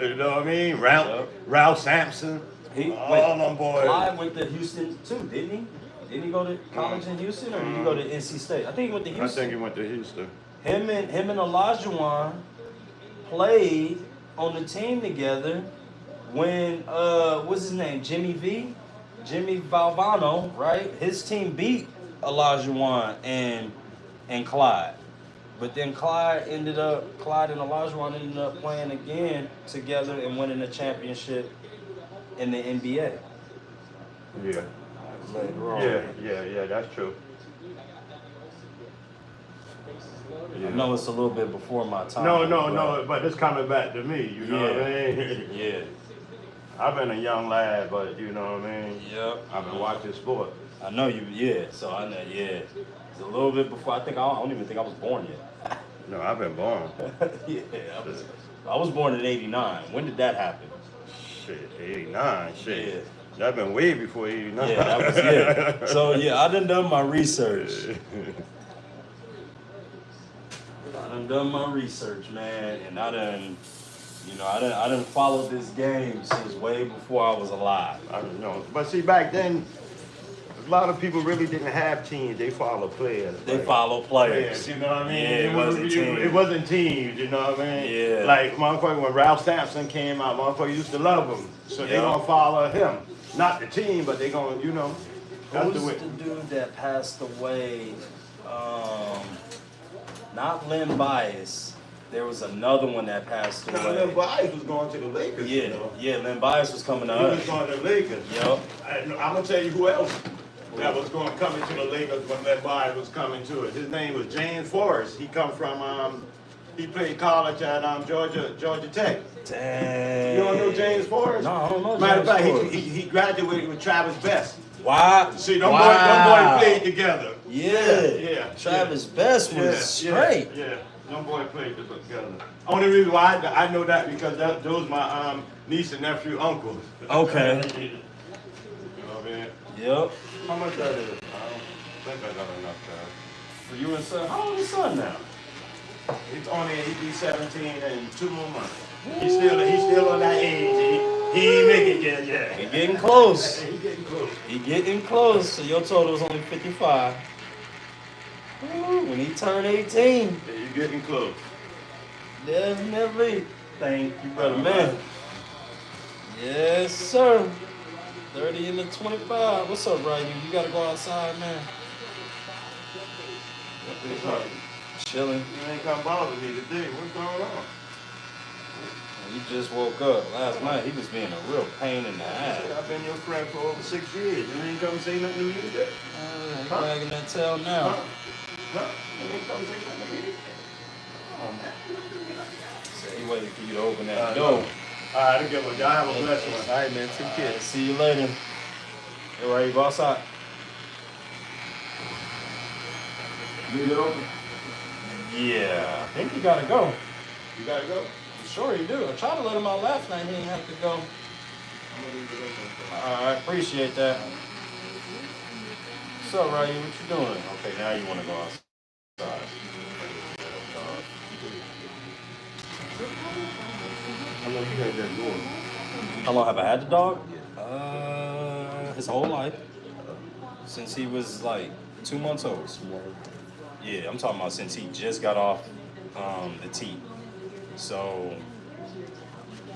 Speaker 9: You know what I mean? Ralph Sampson. All them boys.
Speaker 2: Clyde went to Houston too, didn't he? Didn't he go to college in Houston, or did he go to NC State? I think he went to Houston.
Speaker 9: I think he went to Houston.
Speaker 2: Him and Olajuwon played on the team together when what's his name? Jimmy Valvano, right? His team beat Olajuwon and Clyde. But then Clyde and Olajuwon ended up playing again together and winning a championship in the NBA.
Speaker 9: Yeah.
Speaker 2: Later on.
Speaker 9: Yeah, that's true.
Speaker 2: I know it's a little bit before my time.
Speaker 9: No, but it's coming back to me, you know what I mean?
Speaker 2: Yeah.
Speaker 9: I've been a young lad, but you know what I mean?
Speaker 2: Yep.
Speaker 9: I've been watching sport.
Speaker 2: I know you, so I know, It's a little bit before, I don't even think I was born yet.
Speaker 9: No, I've been born.
Speaker 2: Yeah, I was born in '89. When did that happen?
Speaker 9: Shit, 89, shit.
Speaker 2: Yeah.
Speaker 9: That been way before 89.
Speaker 2: Yeah, that was So I done my research. Done my research, man, and I done followed this game since way before I was alive.
Speaker 9: I don't know. But see, back then, a lot of people really didn't have teams. They follow players.
Speaker 2: They follow players.
Speaker 9: Yeah, you know what I mean?
Speaker 2: Yeah, it wasn't teams.
Speaker 9: It wasn't teams, you know what I mean?
Speaker 2: Yeah.
Speaker 9: Like, motherfucker, when Ralph Sampson came out, motherfucker used to love him. So they gonna follow him. Not the team, but they gonna, that's
Speaker 2: Who's
Speaker 9: the way.
Speaker 2: the dude that passed away? Not Len Bias. There was another one that passed away.
Speaker 9: Now, Len Bias was going to the Lakers.
Speaker 2: Yeah, Len Bias was coming to
Speaker 9: He
Speaker 2: us.
Speaker 9: was going to the Lakers.
Speaker 2: Yep.
Speaker 9: I'm gonna tell you who else that was coming to the Lakers when Len Bias was coming to it. His name was James Forrest. He come from he played college at Georgia Tech.
Speaker 2: Dang.
Speaker 9: You don't know James Forrest?
Speaker 2: No, I don't know.
Speaker 9: Matter of
Speaker 2: James
Speaker 9: fact,
Speaker 2: Forrest.
Speaker 9: he graduated with Travis Best.
Speaker 2: Wow.
Speaker 9: See, them boys played together.
Speaker 2: Yeah.
Speaker 9: Yeah.
Speaker 2: Travis Best was straight.
Speaker 9: Yeah. No boy played together. Only reason why I know that because those my niece and nephew uncles.
Speaker 2: Okay.
Speaker 9: You know what I mean?
Speaker 2: Yep.
Speaker 9: How much that is? I don't think I got enough cash.
Speaker 2: For you and son, how old is son now?
Speaker 9: He'd be 17 in 2 more months. He's still on that age. He ain't making it yet.
Speaker 2: He getting close.
Speaker 9: He getting close.
Speaker 2: He getting close. So your total's only 55. Ooh, when he turned 18.
Speaker 9: Yeah, you getting close.
Speaker 2: Definitely. Thank you, brother man. Yes, sir. 30 into 25. What's up, Ryan? You gotta go outside, man.
Speaker 9: What's up?
Speaker 2: Chilling.
Speaker 9: You ain't come bother me today. What's going on?
Speaker 2: He just woke up. Last night he was being a real pain in the ass.
Speaker 9: I've been your friend for over 6 years. You ain't come say nothing to me today.
Speaker 2: He wagging that tail now.
Speaker 9: Huh? You ain't come say nothing to me today.
Speaker 2: So he waiting for you to open that door.
Speaker 9: All right, I get one. Y'all have a blessed one.
Speaker 10: All right, man. Take care.
Speaker 2: Alright, see you later. You ready to go outside?
Speaker 9: Leave it open.
Speaker 2: Yeah, I think you gotta go.
Speaker 9: You gotta go.
Speaker 2: Sure you do. I tried to let him out last night. He didn't have to go.
Speaker 9: I'm gonna leave it open.
Speaker 2: I appreciate that. What's up, Ryan? What you doing? Okay, now you want to go outside.
Speaker 10: How long you had that door?
Speaker 2: How long have I had the dog? His whole life. Since he was like 2 months old. Yeah, I'm talking about since he just got off the teat. So,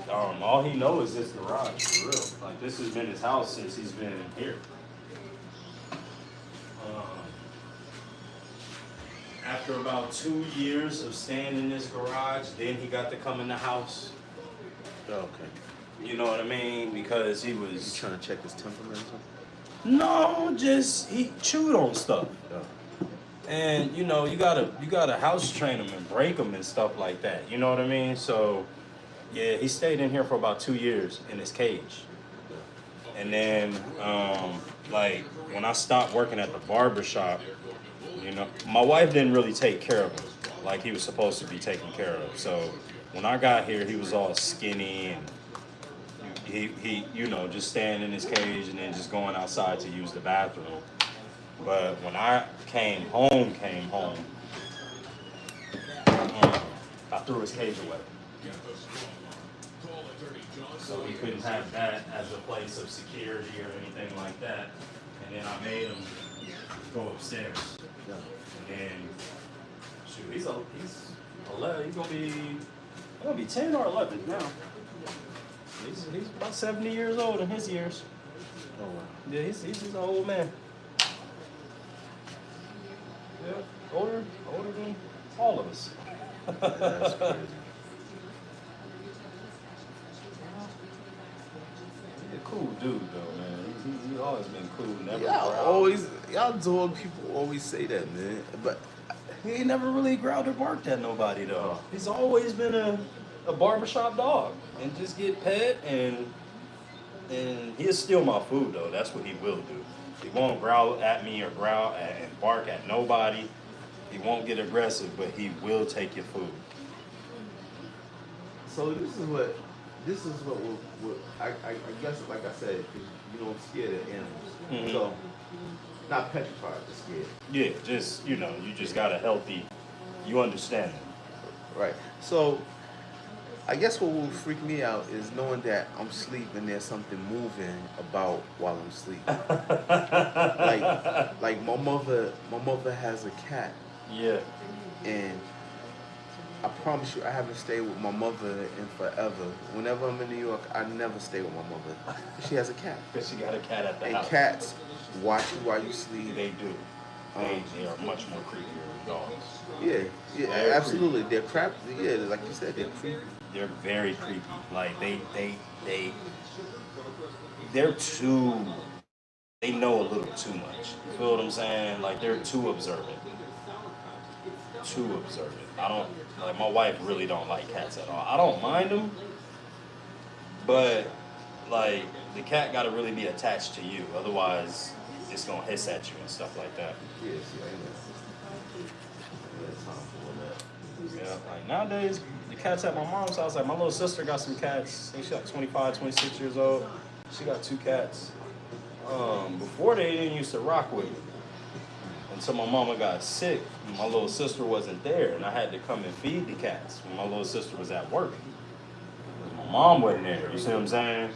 Speaker 2: all he knows is this garage, for real. Like, this has been his house since he's been here. After about 2 years of staying in this garage, then he got to come in the house.
Speaker 10: Okay.
Speaker 2: You know what I mean? Because he
Speaker 10: You
Speaker 2: was...
Speaker 10: trying to check his temperament or something?
Speaker 2: No, just, he chewed on stuff.
Speaker 10: Oh.
Speaker 2: And you know, you gotta house train them and break them and stuff like that. You know what I mean? So, yeah, he stayed in here for about 2 years in his cage. And then, like when I stopped working at the barber shop, you know, my wife didn't really take care of him like he was supposed to be taken care of. So when I got here, he was all skinny and he you know, just staying in his cage and then just going outside to use the bathroom. But when I came home, I threw his cage away. So he couldn't have that as a place of security or anything like that. And then I made him go upstairs. And then, shoot, he's 11. He's gonna be 10 or 11 now. He's about 70 years old in his years.
Speaker 10: Oh, wow.
Speaker 2: Yeah, he's an old man. Yeah, older than all of us.
Speaker 10: That's crazy.
Speaker 2: He's a cool dude, though, man. He's always been cool. Never
Speaker 10: Y'all told people always say that, man. But
Speaker 2: He ain't never really growled or barked at nobody, though. He's always been a barbershop dog and just get pet and he'll steal my food, though. That's what he will do. He won't growl at me or growl and bark at nobody. He won't get aggressive, but he will take your food.
Speaker 10: so this is what I guess, like I said, 'cause you know, I'm scared of animals.
Speaker 2: Mhm.
Speaker 10: So, not petrified, but scared.
Speaker 2: Yeah, just, you know, you just got a healthy, you understand it.
Speaker 10: Right. So, I guess what will freak me out is knowing that I'm sleeping, there's something moving about while I'm sleeping. like my mother has a cat,
Speaker 2: Yeah.
Speaker 10: and I promise you, I haven't stayed with my mother in forever. Whenever I'm in New York, I never stay with my mother. She has a cat.
Speaker 2: Because she got a cat at the
Speaker 10: And
Speaker 2: house.
Speaker 10: cats watch you while you sleep.
Speaker 2: They do. They are much more creepier than dogs.
Speaker 10: Yeah,
Speaker 2: Very
Speaker 10: absolutely. They're crap. Yeah, like you said, they're creepy.
Speaker 2: They're very creepy. Like they're too, they know a little too much. You feel what I'm saying? Like they're too observant. Too observant. Like my wife really don't like cats at all. I don't mind them, but like the cat gotta really be attached to you. Otherwise, it's gonna hiss at you and stuff like that.
Speaker 10: Yes, yeah, I know. Yeah, time for all that.
Speaker 2: Yeah, like nowadays, the cats at my mom's house, like my little sister got some cats. I think she's like 25, 26 years old. She got 2 cats. Before they didn't used to rock with me. Until my mama got sick, and my little sister wasn't there, and I had to come and feed the cats when my little sister was at work. My mom wasn't there, you see what I'm saying?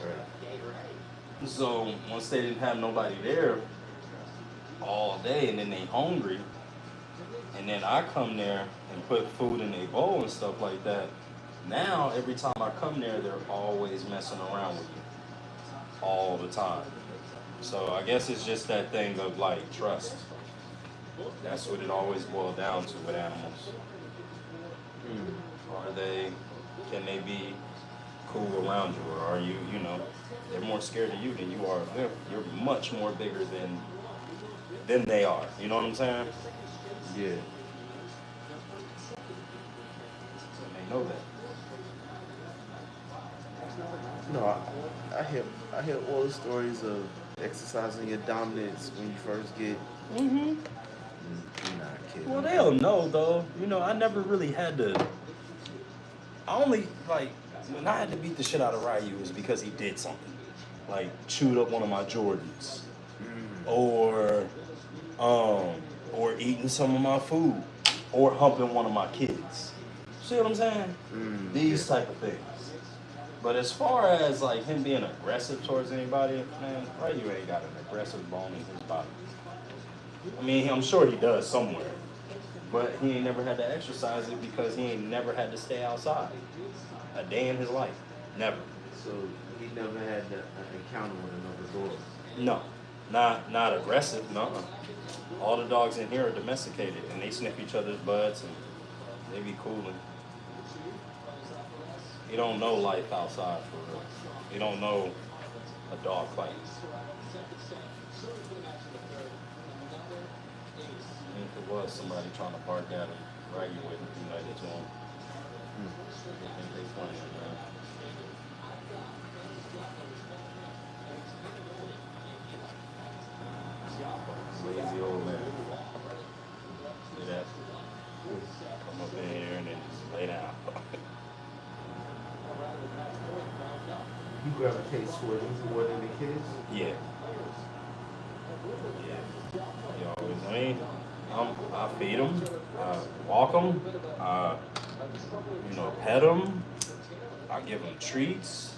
Speaker 2: So once they didn't have nobody there all day, and then they hungry, and then I come there and put food in their bowl and stuff like that. Now every time I come there, they're always messing around with me, all the time. So I guess it's just that thing of like trust. That's what it always boils down to with animals. Can they be cool around you, or are you, they're more scared of you than you are of them. You're much more bigger than they are. You know what I'm saying?
Speaker 10: Yeah.
Speaker 2: And they know that.
Speaker 10: No, I hear all the stories of exercising your dominance when you first get.
Speaker 2: Mm-hmm.
Speaker 10: You're not kidding.
Speaker 2: Well, they'll know though. I never really had to. I only when I had to beat the shit out of Ryu is because he did something, like chewed up one of my Jordans, or eating some of my food, or humping one of my kids. See what I'm saying? These type of things. But as far as like him being aggressive towards anybody, man, Ryu ain't got an aggressive bone in his body. I mean, I'm sure he does somewhere, but he ain't never had to exercise it because he ain't never had to stay outside a day in his life. Never.
Speaker 10: So he never had an encounter with another dog.
Speaker 2: No, not aggressive. No. All the dogs in here are domesticated, and they sniff each other's butts and they be cooling. You don't know life outside for real. You don't know a dog fight. If it was somebody trying to bark at him, Raggy wouldn't do nothing to him. I think they playing, man. Lazy old man. See that? Come up in here and then just lay down.
Speaker 10: You gravitate toward them more than the kids?
Speaker 2: Yeah. You always, I feed them, walk them, pet them, I give them treats,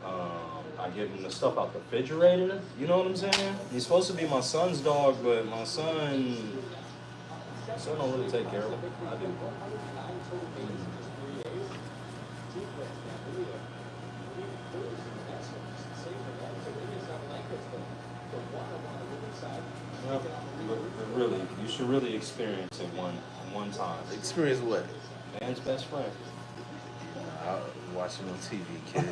Speaker 2: I give them the stuff out the refrigerator, you know what I'm saying? He's supposed to be my son's dog, but my son don't really take care of him. I do. But really, you should really experience it one time.
Speaker 10: Experience what?
Speaker 2: Man's best friend.
Speaker 10: I watch him on TV, kid.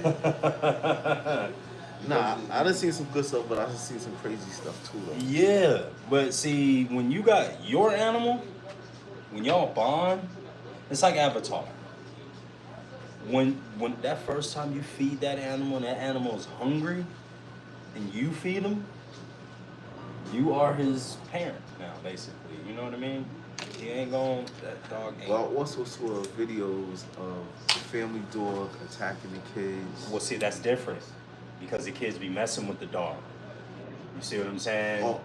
Speaker 10: Nah, I done seen some good stuff, but I done seen some crazy stuff too, though.
Speaker 2: Yeah, but see, when you got your animal, when y'all bond, it's like Avatar. When that first time you feed that animal and that animal is hungry, and you feed him, you are his parent now, basically. You know what I mean? He ain't going, that dog ain't.
Speaker 10: Well, I also saw videos of the family dog attacking the kids.
Speaker 2: Well, see, that's different because the kids be messing with the dog. You see what I'm saying?
Speaker 10: Oh,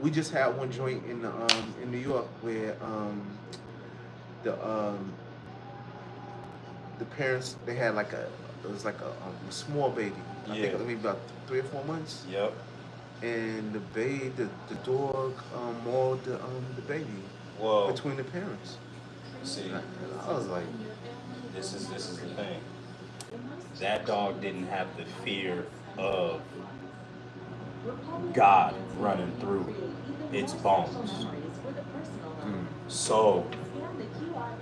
Speaker 10: we just had one joint in New York where the parents, they had it was like a small baby. I think maybe about 3 or 4 months.
Speaker 2: Yep.
Speaker 10: And the dog mauled the baby.
Speaker 2: Well,
Speaker 10: between the parents.
Speaker 2: See,
Speaker 10: and I was like,
Speaker 2: this is the thing. That dog didn't have the fear of God running through its bones. So,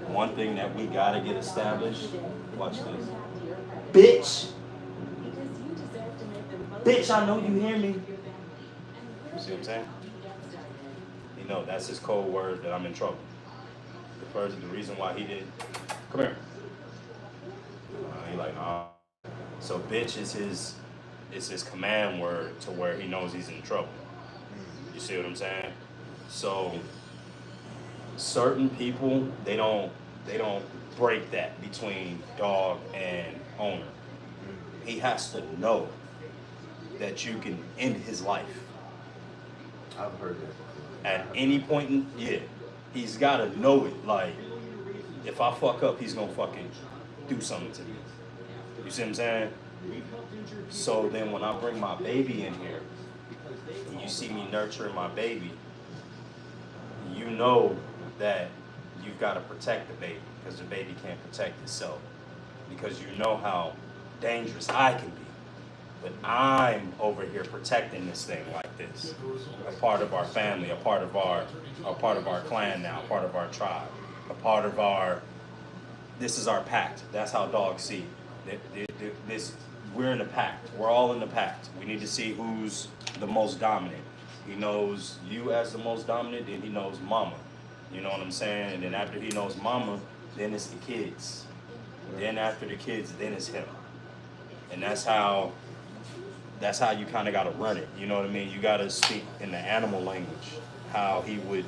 Speaker 2: one thing that we gotta get established, watch this. Bitch! Bitch, I know you hear me. You see what I'm saying? You know, that's his code word that I'm in trouble. The reason why he didn't, come here. He like, nah. So bitch is his command word to where he knows he's in trouble. You see what I'm saying? So certain people, they don't break that between dog and owner. He has to know that you can end his life
Speaker 10: I've heard that.
Speaker 2: at any point he's got to know it. Like, if I fuck up, he's gonna fucking do something to me. You see what I'm saying? So then when I bring my baby in here, and you see me nurturing my baby, you know that you've got to protect the baby, because the baby can't protect itself, because you know how dangerous I can be. But I'm over here protecting this thing like this, a part of our family, a part of our clan now, a part of our tribe, a part of this is our pact. That's how dogs see this. We're in the pact. We're all in the pact. We need to see who's the most dominant. He knows you as the most dominant, then he knows mama. You know what I'm saying? And then after he knows mama, then it's the kids. Then after the kids, then it's him. And that's how you kind of got to run it. You know what I mean? You got to speak in the animal language, how he would,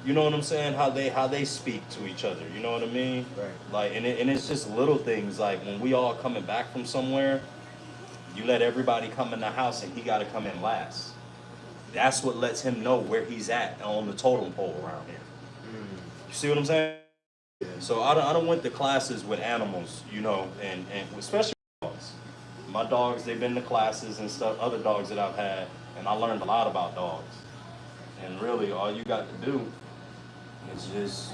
Speaker 2: you know what I'm saying? How they speak to each other. You know what I mean?
Speaker 10: Right.
Speaker 2: Like, and it's just little things, like when we all coming back from somewhere, you let everybody come in the house and he got to come in last. That's what lets him know where he's at on the totem pole around here. You see what I'm saying? So I done went to classes with animals, you know, and especially dogs. My dogs, they've been to classes and stuff, other dogs that I've had, and I learned a lot about dogs. And really, all you got to do is just,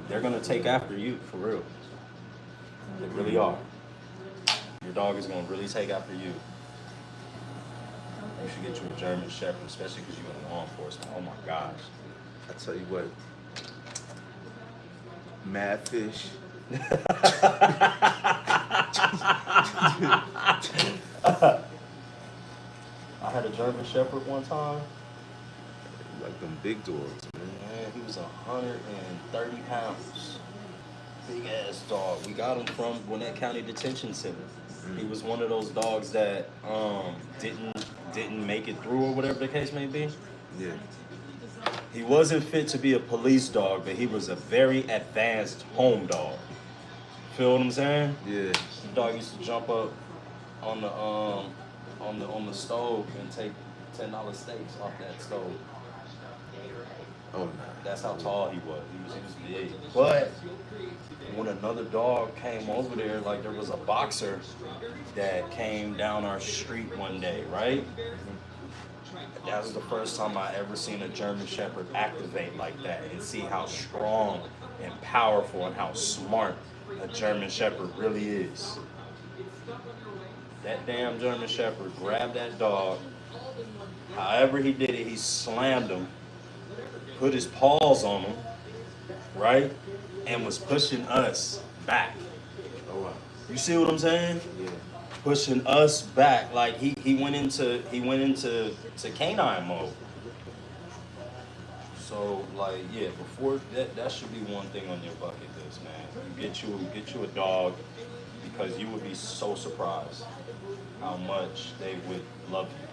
Speaker 2: they're going to take after you, for real. They really are. Your dog is going to really take after you. You should get you a German Shepherd, especially because you're in law enforcement. Oh my gosh.
Speaker 10: I tell you what, mad fish.
Speaker 2: I had a German Shepherd one time.
Speaker 10: Like them big dogs, man.
Speaker 2: Man, he was 130 pounds. Big ass dog. We got him from Gwinnett County Detention Center. He was one of those dogs that didn't make it through, or whatever the case may be.
Speaker 10: Yeah.
Speaker 2: He wasn't fit to be a police dog, but he was a very advanced home dog. Feel what I'm saying?
Speaker 10: Yeah.
Speaker 2: The dog used to jump up on the stove and take $10 steaks off that stove.
Speaker 10: Oh, no.
Speaker 2: That's how tall he was. He was big. But when another dog came over there, like there was a boxer that came down our street one day, right? That was the first time I ever seen a German Shepherd activate like that and see how strong and powerful and how smart a German Shepherd really is. That damn German Shepherd grabbed that dog. However he did it, he slammed him, put his paws on him, right? And was pushing us back.
Speaker 10: Oh, wow.
Speaker 2: You see what I'm saying?
Speaker 10: Yeah.
Speaker 2: Pushing us back. Like he went into canine mode. So like, yeah, before that should be one thing on your bucket list, man. You get you a dog, because you would be so surprised how much they would love you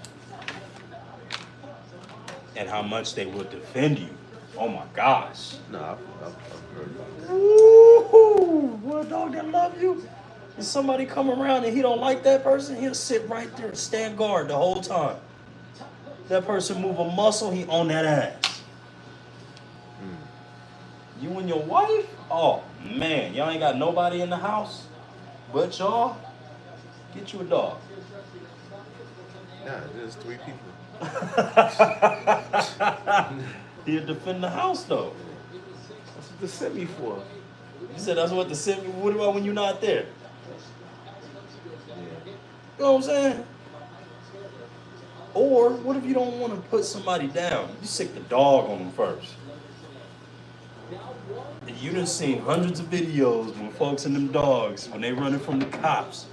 Speaker 2: and how much they would defend you. Oh my gosh.
Speaker 10: No, I've heard about that.
Speaker 2: Ooh, what a dog that love you. If somebody come around and he don't like that person, he'll sit right there and stand guard the whole time. That person move a muscle, he on that ass. You and your wife? Oh man, y'all ain't got nobody in the house but y'all? Get you a dog.
Speaker 10: Nah, there's 3 people.
Speaker 2: He'll defend the house though.
Speaker 10: That's what they sent me for.
Speaker 2: You said that's what the sent me. What about when you're not there?
Speaker 10: Yeah.
Speaker 2: You know what I'm saying? Or what if you don't want to put somebody down? You sick the dog on them first. And you done seen hundreds of videos when folks and them dogs, when they running from the cops,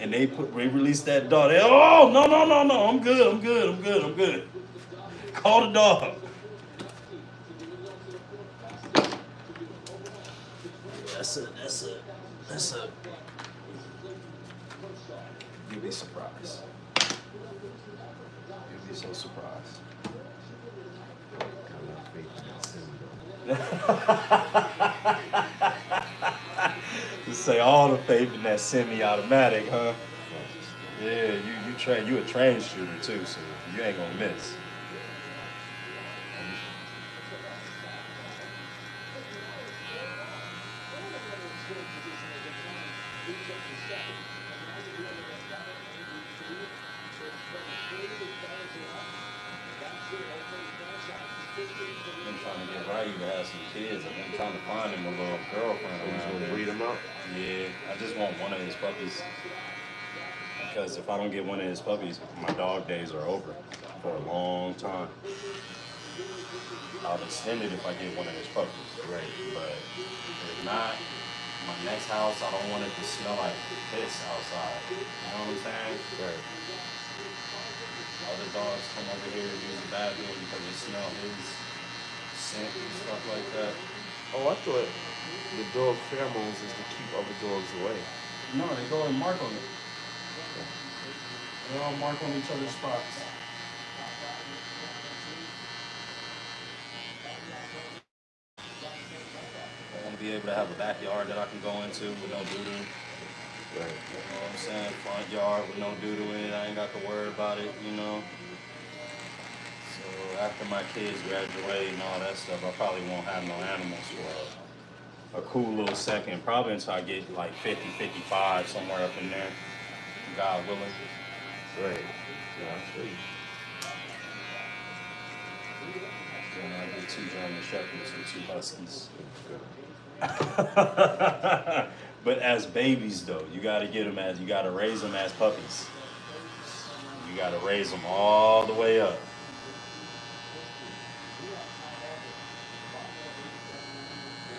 Speaker 2: and they release that dog. They, oh, no, I'm good. Call the dog. That's a. You'll be surprised. You'll be so surprised.
Speaker 10: Got a lot of faith in that sin, though.
Speaker 2: Say all the faith in that semi-automatic, huh? Yeah, you a trained shooter too, so you ain't gonna miss. I'm trying to get Ryu to have some kids. I've been trying to find him a little girlfriend
Speaker 10: And he's
Speaker 2: around
Speaker 10: gonna
Speaker 2: here.
Speaker 10: breed him out.
Speaker 2: Yeah, I just want one of his puppies. Because if I don't get one of his puppies, my dog days are over for a long time. I'll extend it if I get one of his puppies.
Speaker 10: Right.
Speaker 2: But if not, my next house, I don't want it to smell like piss outside. You know what I'm saying?
Speaker 10: Right.
Speaker 2: Other dogs come over here to use the bathroom because they smell his scent and stuff like that.
Speaker 10: Oh, I thought the dog pheromones is to keep other dogs away.
Speaker 2: No, they go and mark on it. They all mark on each other's spots. I want to be able to have a backyard that I can go into with no doo-doo.
Speaker 10: Right.
Speaker 2: You know what I'm saying? Front yard with no doo-doo in it. I ain't got to worry about it, you know. So after my kids graduate and all that stuff, I probably won't have no animals for a cool little second. Probably until I get like 50, 55, somewhere up in there. God willing.
Speaker 10: Right. Yeah, I feel you.
Speaker 2: Then I get 2 German Shepherds and 2 Huskies. But as babies though, you gotta raise them as puppies. You gotta raise them all the way up.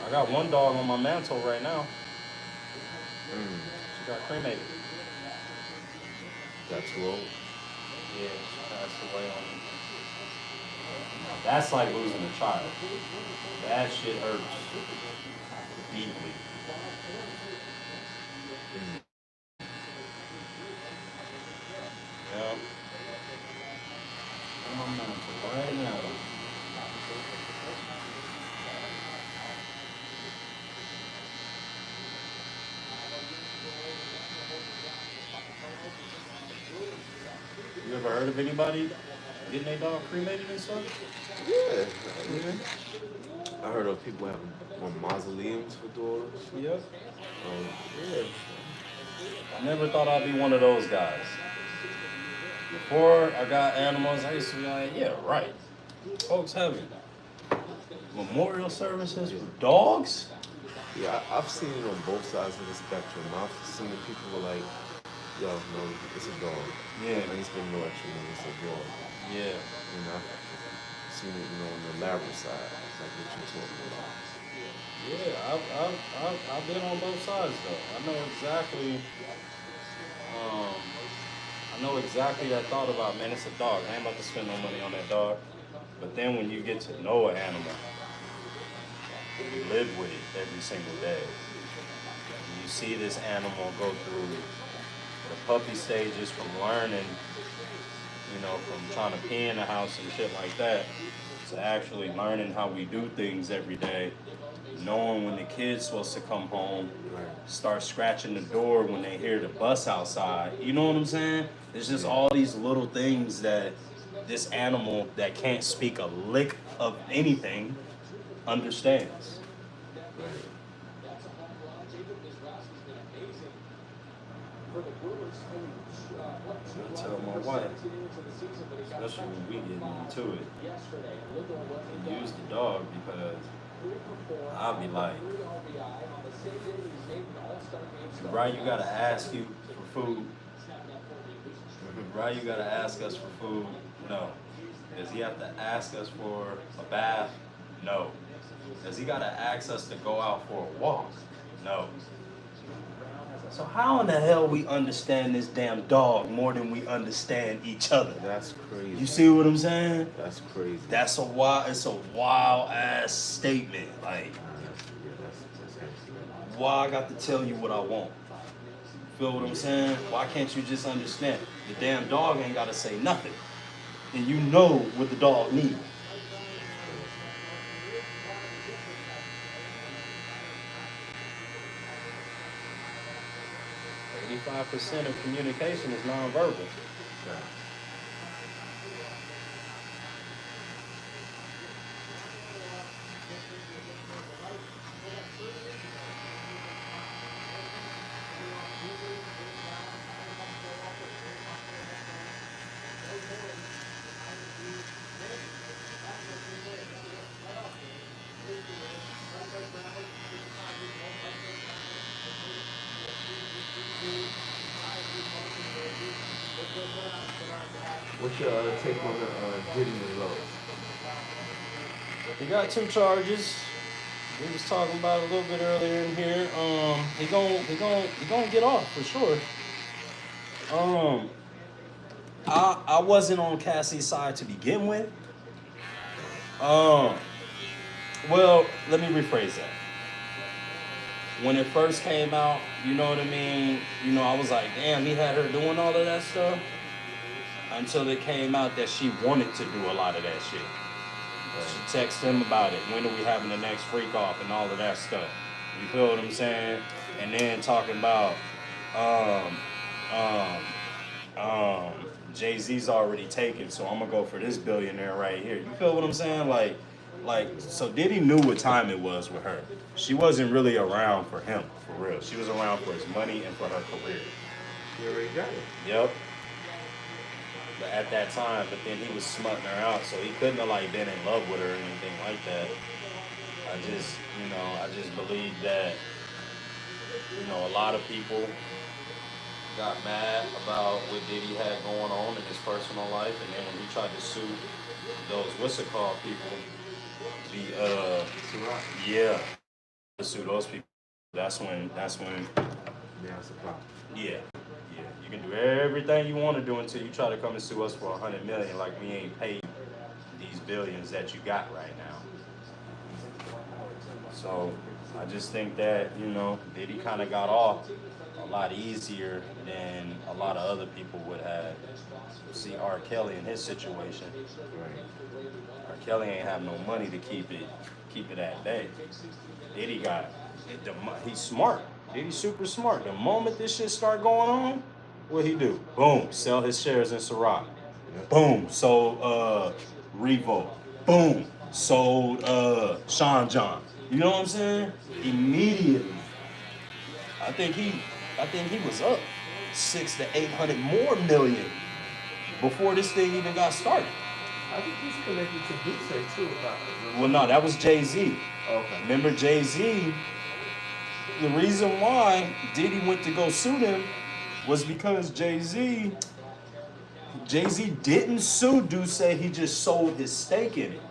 Speaker 2: I got one dog on my mantle right now. She got cremated.
Speaker 10: Got too old.
Speaker 2: Yeah, she passed away on me. Now, that's like losing a child. That shit hurts deeply. Yeah. I'm on mantle right now. You ever heard of anybody getting their dog cremated and stuff?
Speaker 10: Yeah. I heard of people having more mausoleums for dogs.
Speaker 2: Yep.
Speaker 10: Yeah.
Speaker 2: I never thought I'd be one of those guys. Before I got animals, I used to be like, yeah, right. Folks having memorial services for dogs?
Speaker 10: Yeah, I've seen it on both sides of the spectrum. I've seen the people who are like, yo, no, it's a dog.
Speaker 2: Yeah.
Speaker 10: I ain't spending no extra money, it's a dog.
Speaker 2: Yeah.
Speaker 10: And I've seen it, on the elaborate side, like what you're talking about.
Speaker 2: Yeah, I've been on both sides though. I know exactly that thought about, man, it's a dog. I ain't about to spend no money on that dog. But then when you get to know an animal, you live with it every single day. You see this animal go through the puppy stages from learning, from trying to pee in the house and shit like that, to actually learning how we do things every day, knowing when the kid's supposed to come home, start scratching the door when they hear the bus outside. You know what I'm saying? There's just all these little things that this animal that can't speak a lick of anything understands. I tell my wife, especially when we get into it, to use the dog because I'll be like, right, you gotta ask you for food. Right, you gotta ask us for food. No. Does he have to ask us for a bath? No. Does he gotta ask us to go out for a walk? No. So how in the hell we understand this damn dog more than we understand each other?
Speaker 10: That's crazy.
Speaker 2: You see what I'm saying?
Speaker 10: That's crazy.
Speaker 2: It's a wild ass statement. Like, why I got to tell you what I want? Feel what I'm saying? Why can't you just understand? The damn dog ain't gotta say nothing. And you know what the dog needs. 85% of communication is nonverbal.
Speaker 10: What's your take on the Diddy and Lowe?
Speaker 2: He got 2 charges. We was talking about it a little bit earlier in here. He gonna get off for sure. I wasn't on Cassie's side to begin with. Well, let me rephrase that. When it first came out, you know what I mean? You know, I was like, damn, he had her doing all of that stuff. Until it came out that she wanted to do a lot of that shit. She texted him about it. When are we having the next freak off and all of that stuff? You feel what I'm saying? And then talking about Jay-Z's already taken, so I'm gonna go for this billionaire right here. You feel what I'm saying? Like, so Diddy knew what time it was with her. She wasn't really around for him, for real. She was around for his money and for her career.
Speaker 10: You already got it.
Speaker 2: Yep. But at that time, but then he was smutting her out, so he couldn't have like been in love with her or anything like that. I just believe that, a lot of people got mad about what Diddy had going on in his personal life, and then when he tried to sue those what's it called people, to sue those people. That's when.
Speaker 10: Yeah, it's a problem.
Speaker 2: Yeah. You can do everything you want to do until you try to come and sue us for $100 million, like we ain't paid these billions that you got right now. So I just think that, Diddy kind of got off a lot easier than a lot of other people would have. See R. Kelly in his situation. R. Kelly ain't have no money to keep it at bay. Diddy he's smart. Diddy's super smart. The moment this shit start going on, what he do? Boom, sell his shares in Ciroc. Boom, sold Revo. Boom, sold Sean John. You know what I'm saying? Immediately. I think he was up 600 to 800 more million before this thing even got started.
Speaker 10: I think he's connected to Bootsy too.
Speaker 2: Well, no, that was Jay-Z.
Speaker 10: Okay.
Speaker 2: Remember Jay-Z? The reason why Diddy went to go sue them was because Jay-Z didn't sue Duce, he just sold his stake in it.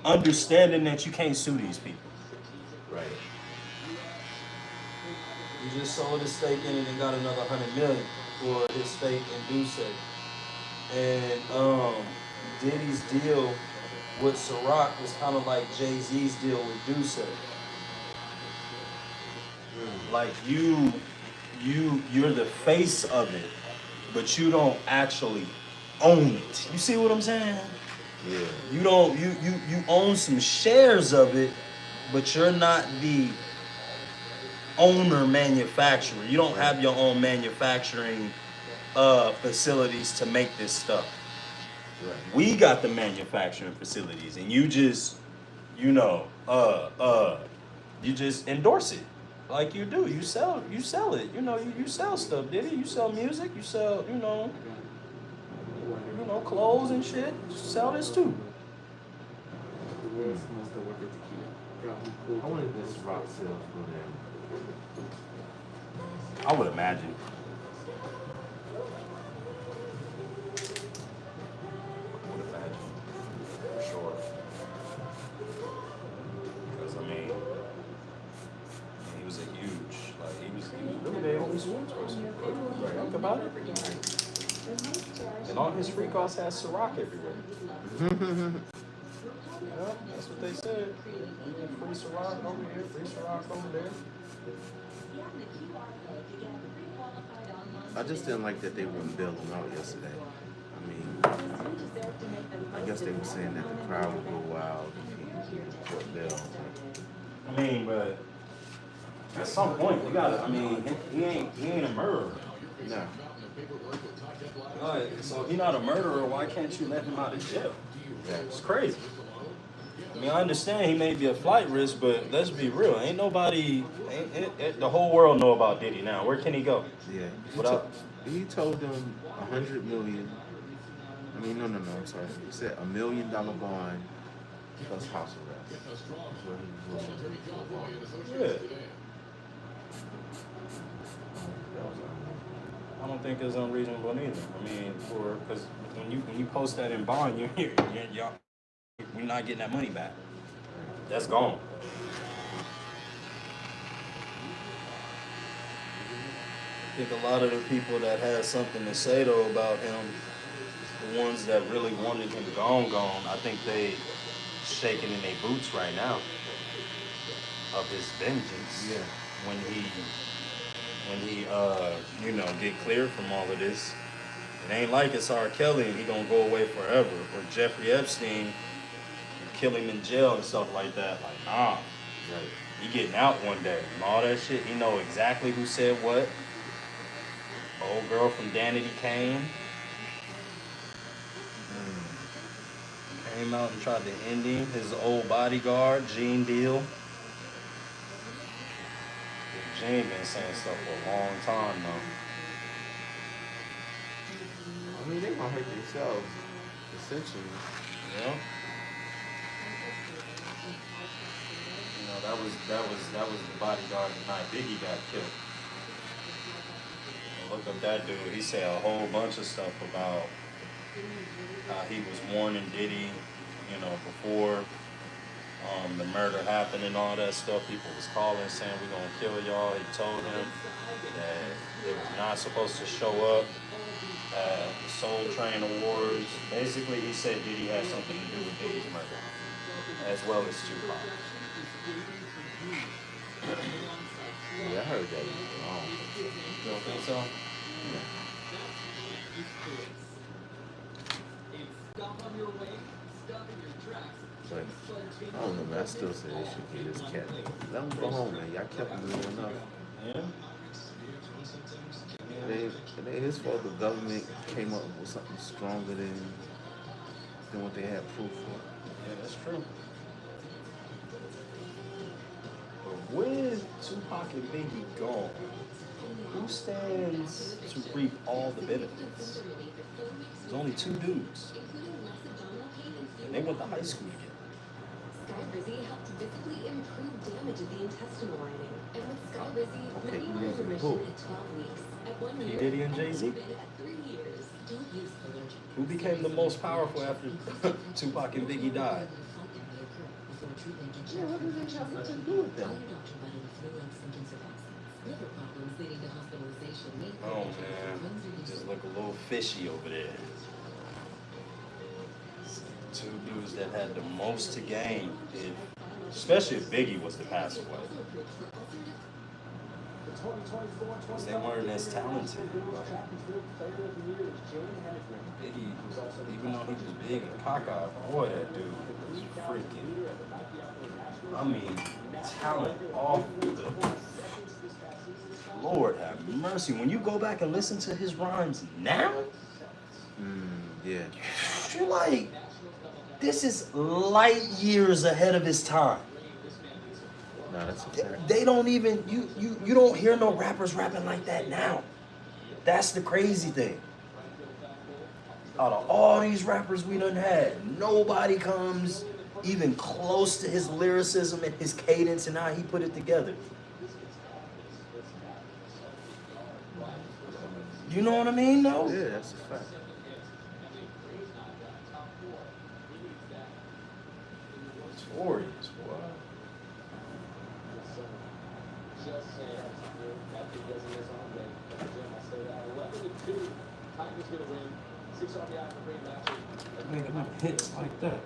Speaker 2: Understanding that you can't sue these people.
Speaker 10: Right.
Speaker 2: He just sold his stake in it and got another $100 million for his stake in Duce. And Diddy's deal with Ciroc was kind of like Jay-Z's deal with Duce. Like you're the face of it, but you don't actually own it. You see what I'm saying?
Speaker 10: Yeah.
Speaker 2: You own some shares of it, but you're not the owner manufacturer. You don't have your own manufacturing facilities to make this stuff.
Speaker 10: Right.
Speaker 2: We got the manufacturing facilities, and you just you just endorse it. Like you do, you sell it. You sell stuff, Diddy. You sell music. You sell, clothes and shit. Sell this too.
Speaker 10: I wanted this rock sales go down.
Speaker 2: I would imagine. For sure. Because he was a huge, he was really their only sports person. Think about it. And all his free calls had Ciroc everywhere. Yeah, that's what they said. Free Ciroc over here, free Ciroc over there.
Speaker 10: I just didn't like that they wouldn't bail him out yesterday. I guess they were saying that the crowd would go wild if he fought bail.
Speaker 2: But At some point, you gotta. I mean, he ain't a murderer.
Speaker 10: No.
Speaker 2: So if he's not a murderer, why can't you let him out of jail? It's crazy. I mean, I understand he may be a flight risk, but let's be real. Ain't nobody. The whole world know about Diddy now. Where can he go?
Speaker 10: Yeah. He told them 100 million. I mean, no. I'm sorry. He said $1 million bond plus house arrest. That's what he was willing to do.
Speaker 2: Yeah. I don't think it's unreasonable either. I mean, because when you post that in bond, we're not getting that money back. That's gone. I think a lot of the people that had something to say though about him, the ones that really wanted him gone, I think they shaking in their boots right now of his vengeance.
Speaker 10: Yeah.
Speaker 2: When he get cleared from all of this. It ain't like it's R. Kelly and he gonna go away forever. Or Jeffrey Epstein, kill him in jail and stuff like that. Like, nah.
Speaker 10: Right.
Speaker 2: He getting out one day and all that shit. He know exactly who said what. Old girl from Danity Kane. Came out and tried to end him. His old bodyguard, Gene Deal. Gene been saying stuff for a long time though.
Speaker 10: I mean, they gonna hurt themselves, essentially.
Speaker 2: Yeah. You know, that was the bodyguard the night Biggie got killed. And look up that dude. He said a whole bunch of stuff about how he was warning Diddy, before the murder happened and all that stuff. People was calling saying we're gonna kill y'all. He told him that they was not supposed to show up at the Soul Train Awards. Basically, he said Diddy had something to do with Diddy's murder, as well as Tupac.
Speaker 10: Yeah, I heard that was wrong.
Speaker 2: You don't think so?
Speaker 10: But I don't know, man. I still say they should get this cat. Let him go home, man. Y'all kept him long enough.
Speaker 2: Yeah.
Speaker 10: It ain't his fault the government came up with something stronger than what they had proof for.
Speaker 2: Yeah, that's true. But with Tupac and Biggie gone, who stands to reap all the benefits? There's only two dudes. And they went to high school together.
Speaker 5: Skyrizzi helped visibly improve damage of the intestinal lining. And with Skyrizzi, many were in remission
Speaker 10: Who?
Speaker 5: at 12 weeks. At 1
Speaker 2: P.
Speaker 5: year,
Speaker 2: Diddy and Jay-Z.
Speaker 5: at 3 years. Don't use allergic.
Speaker 2: Who became the most powerful after Tupac and Biggie died?
Speaker 10: Yeah, what does that have nothing to do with them?
Speaker 2: Oh man, just look a little fishy over there. Two dudes that had the most to gain, especially if Biggie was to pass away. Because they weren't as talented. Biggie, even though he was big and cockeyed, boy, that dude was freaking, I mean, talent off the... Lord have mercy. When you go back and listen to his rhymes now,
Speaker 10: Yeah.
Speaker 2: you're like, this is light years ahead of his time.
Speaker 10: No, that's a fact.
Speaker 2: They don't even, you don't hear no rappers rapping like that now. That's the crazy thing. Out of all these rappers we done had, nobody comes even close to his lyricism and his cadence and how he put it together. You know what I mean, though?
Speaker 10: Yeah, that's a fact.
Speaker 2: Notorious, boy. Making up hits like that.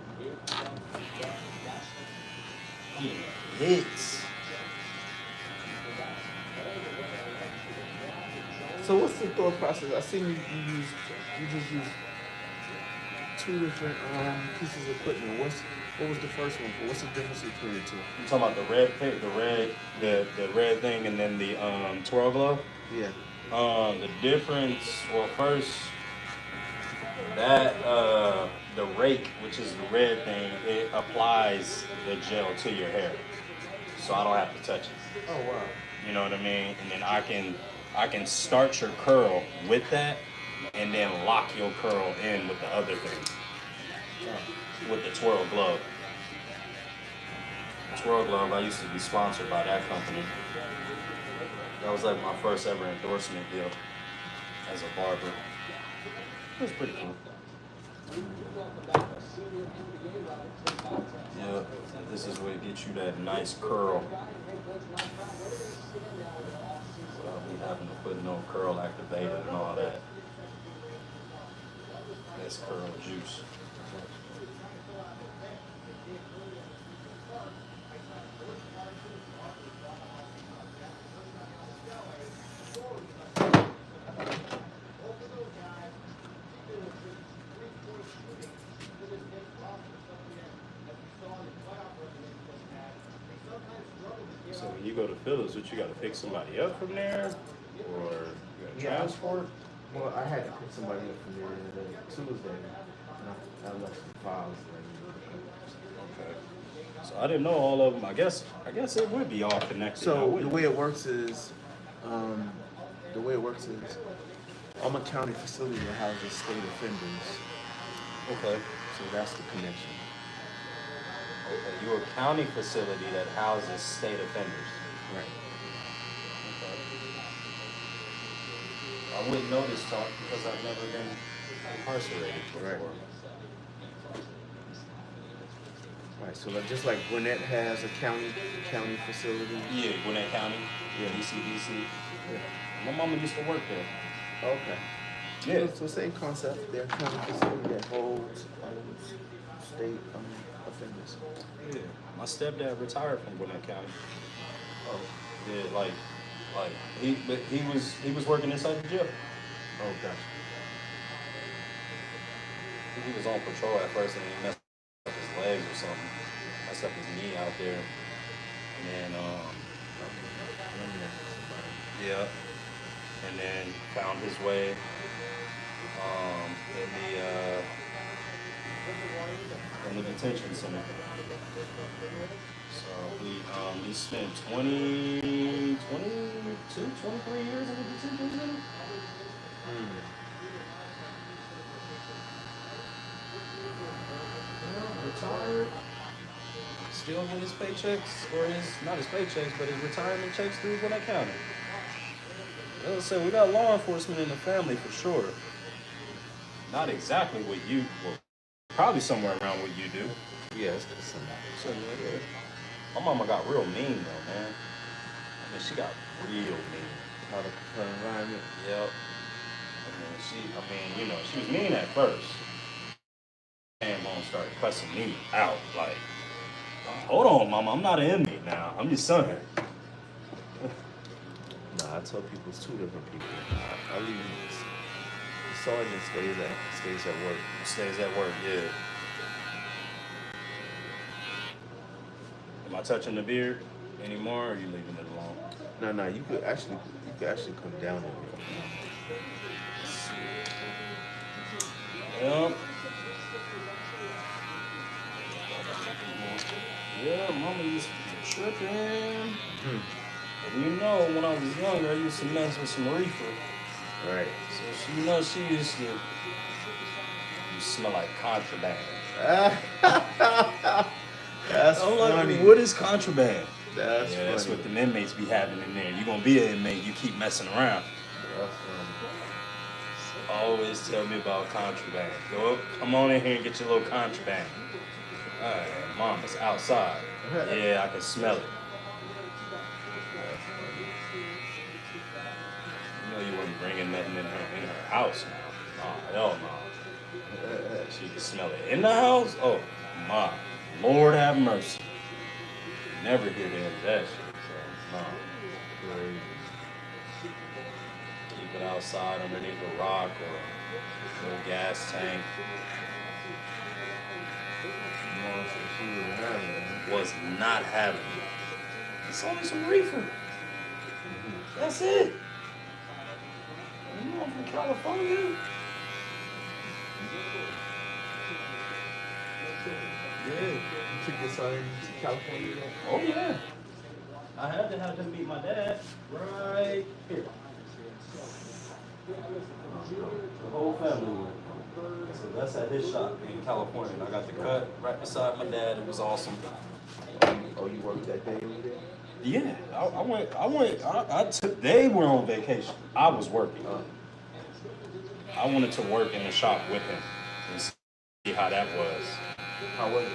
Speaker 2: Hits.
Speaker 10: So what's the thought process? I seen you just use two different pieces of equipment. What was the first one? What's the difference between the two?
Speaker 2: You talking about the red pick, the red thing, and then the twirl glove?
Speaker 10: Yeah.
Speaker 2: The difference. Well, first that the rake, which is the red thing, it applies the gel to your hair, so I don't have to touch it.
Speaker 10: Oh wow.
Speaker 2: You know what I mean? And then I can start your curl with that, and then lock your curl in with the other thing, with the twirl glove. Twirl glove. I used to be sponsored by that company. That was like my first ever endorsement deal as a barber. It was pretty cool. Yeah, this is where it gets you that nice curl. Without me having to put no curl activator and all that. That's curl juice. So when you go to Phillips, what you got to pick somebody up from there, or you got to transport?
Speaker 10: Well, I had to pick somebody up from there Tuesday, and I left some files.
Speaker 2: Okay. So I didn't know all of them. I guess it would be all connected.
Speaker 10: So the way it works is, Alma County facility that houses state offenders.
Speaker 2: Okay.
Speaker 10: So that's the connection.
Speaker 2: Okay. You're a county facility that houses state offenders.
Speaker 10: Right.
Speaker 2: Okay. I wouldn't know this talk because I've never been incarcerated before.
Speaker 10: Right. Right. So just like Gwinnett has a county facility.
Speaker 2: Yeah, Gwinnett County.
Speaker 10: Yeah.
Speaker 2: DCDC.
Speaker 10: Yeah.
Speaker 2: My mama used to work there.
Speaker 10: Okay.
Speaker 2: Yeah.
Speaker 10: So same concept. They're a county facility that holds state offenders.
Speaker 2: Yeah. My stepdad retired from Gwinnett County.
Speaker 10: Oh.
Speaker 2: Yeah, like he was working inside the jail.
Speaker 10: Oh, gotcha.
Speaker 2: I think he was on patrol at first and he messed up his legs or something. Messed up his knee out there. And then yeah. And then found his way in the detention center. So he spent 23 years in the detention center. Retired. Still get his paychecks, or not his paychecks, but his retirement checks through Gwinnett County. Let's say we got law enforcement in the family for sure. Not exactly what you, well, probably somewhere around what you do.
Speaker 10: Yeah, it's just
Speaker 2: So yeah. My mama got real mean though, man. I mean, she got real mean.
Speaker 10: How the environment.
Speaker 2: Yep. You know, she was mean at first. And mom started cussing me out. Like, hold on, mama, I'm not an inmate now. I'm your son.
Speaker 10: Nah, I tell people it's two different people. I leave the sergeant stays at work.
Speaker 2: Stays at work, yeah. Am I touching the beard anymore, or are you leaving it alone?
Speaker 10: No, you could actually come down on it.
Speaker 2: Yep. Yeah, mama used to be tripping. And you know, when I was younger, I used to mess with some reefer.
Speaker 10: Right.
Speaker 2: So she used to. You smell like contraband.
Speaker 10: That's
Speaker 2: I'm
Speaker 10: funny.
Speaker 2: like, what is contraband?
Speaker 10: That's funny.
Speaker 2: That's what the inmates be having in there. You're gonna be an inmate, you keep messing around.
Speaker 10: That's funny.
Speaker 2: Always tell me about contraband. Come on in here and get your little contraband. All right, mom, it's outside. Yeah, I can smell it. You know you weren't bringing nothing in her house now. Oh, hell no. She can smell it in the house? Oh, my Lord have mercy. Never hear the end of that shit. So, no. Keep it outside underneath a rock or a little gas tank. Was not having it. It's only some reefer. That's it. You know I'm from California. Yeah.
Speaker 10: You took your son to California?
Speaker 2: Oh yeah. I had to have him meet my dad right here. The whole family went. So that's at his shop in California. And I got the cut right beside my dad. It was awesome.
Speaker 10: Oh, you worked that day over there?
Speaker 2: Yeah, they were on vacation. I was working. I wanted to work in the shop with him and see how that was.
Speaker 10: How was it?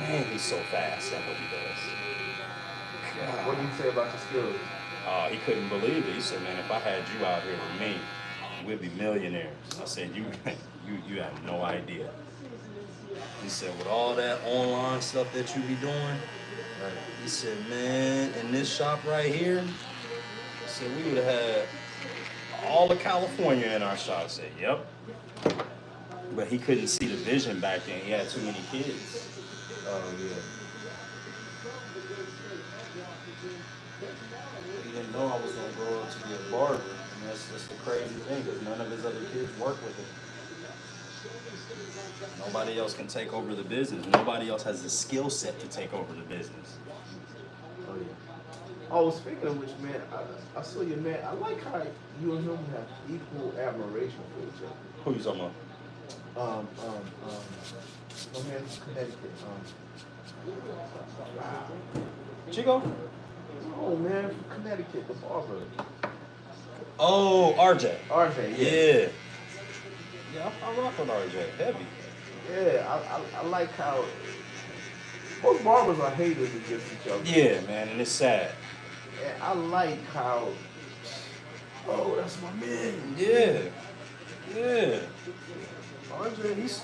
Speaker 2: Man, he's so fast at what he does. God.
Speaker 10: What do you say about your skills?
Speaker 2: He couldn't believe it. He said, man, if I had you out here with me, we'd be millionaires. I said, you have no idea. He said, with all that online stuff that you be doing, he said, man, in this shop right here, he said, we would have had all of California in our shop. I said, yep. But he couldn't see the vision back then. He had too many kids.
Speaker 10: Oh, yeah.
Speaker 2: He didn't know I was going to grow up to be a barber. And that's the crazy thing, because none of his other kids work with him. Nobody else can take over the business. Nobody else has the skill set to take over the business.
Speaker 10: Oh, yeah. Oh, speaking of which, man, I saw you, man. I like how you and him have equal admiration for each other.
Speaker 2: Who you talking about?
Speaker 10: My man from Connecticut. Wow.
Speaker 2: Chico?
Speaker 10: Oh, man, from Connecticut, the barber.
Speaker 2: Oh, RJ.
Speaker 10: RJ, yeah.
Speaker 2: Yeah. Yeah, I rock with RJ. Heavy.
Speaker 10: Yeah, I like how most barbers are haters against each other.
Speaker 2: Yeah, man, and it's sad.
Speaker 10: And I like how, oh, that's my man.
Speaker 2: Yeah. Yeah. RJ, he's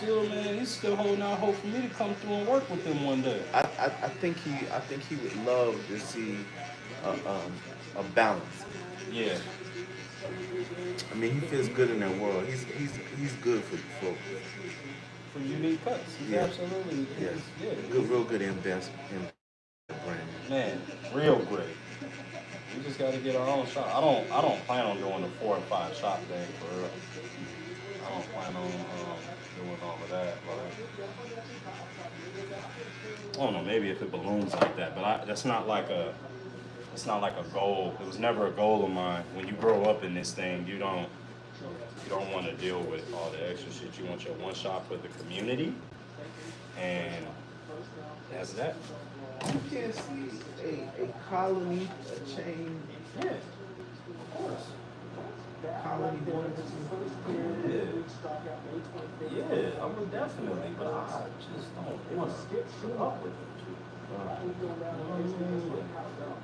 Speaker 2: still holding out hope for me to come through and work with him one day.
Speaker 10: I think he would love to see a balance.
Speaker 2: Yeah.
Speaker 10: I mean, he feels good in that world. He's good for
Speaker 2: unique cuts. He's absolutely
Speaker 10: good, real good in brand.
Speaker 2: Man, real great. We just got to get our own shop. I don't plan on doing the 4 or 5 shop thing for real. I don't plan on doing all of that. Like, I don't know, maybe if it balloons like that, but it's not like a goal. It was never a goal of mine. When you grow up in this thing, you don't want to deal with all the extra shit. You want your one shop for the community, and that's that.
Speaker 10: You can't see a colony, a chain.
Speaker 2: Yeah, of course.
Speaker 10: Colony doing
Speaker 2: Yeah, I would definitely, but I just don't want to put up with it.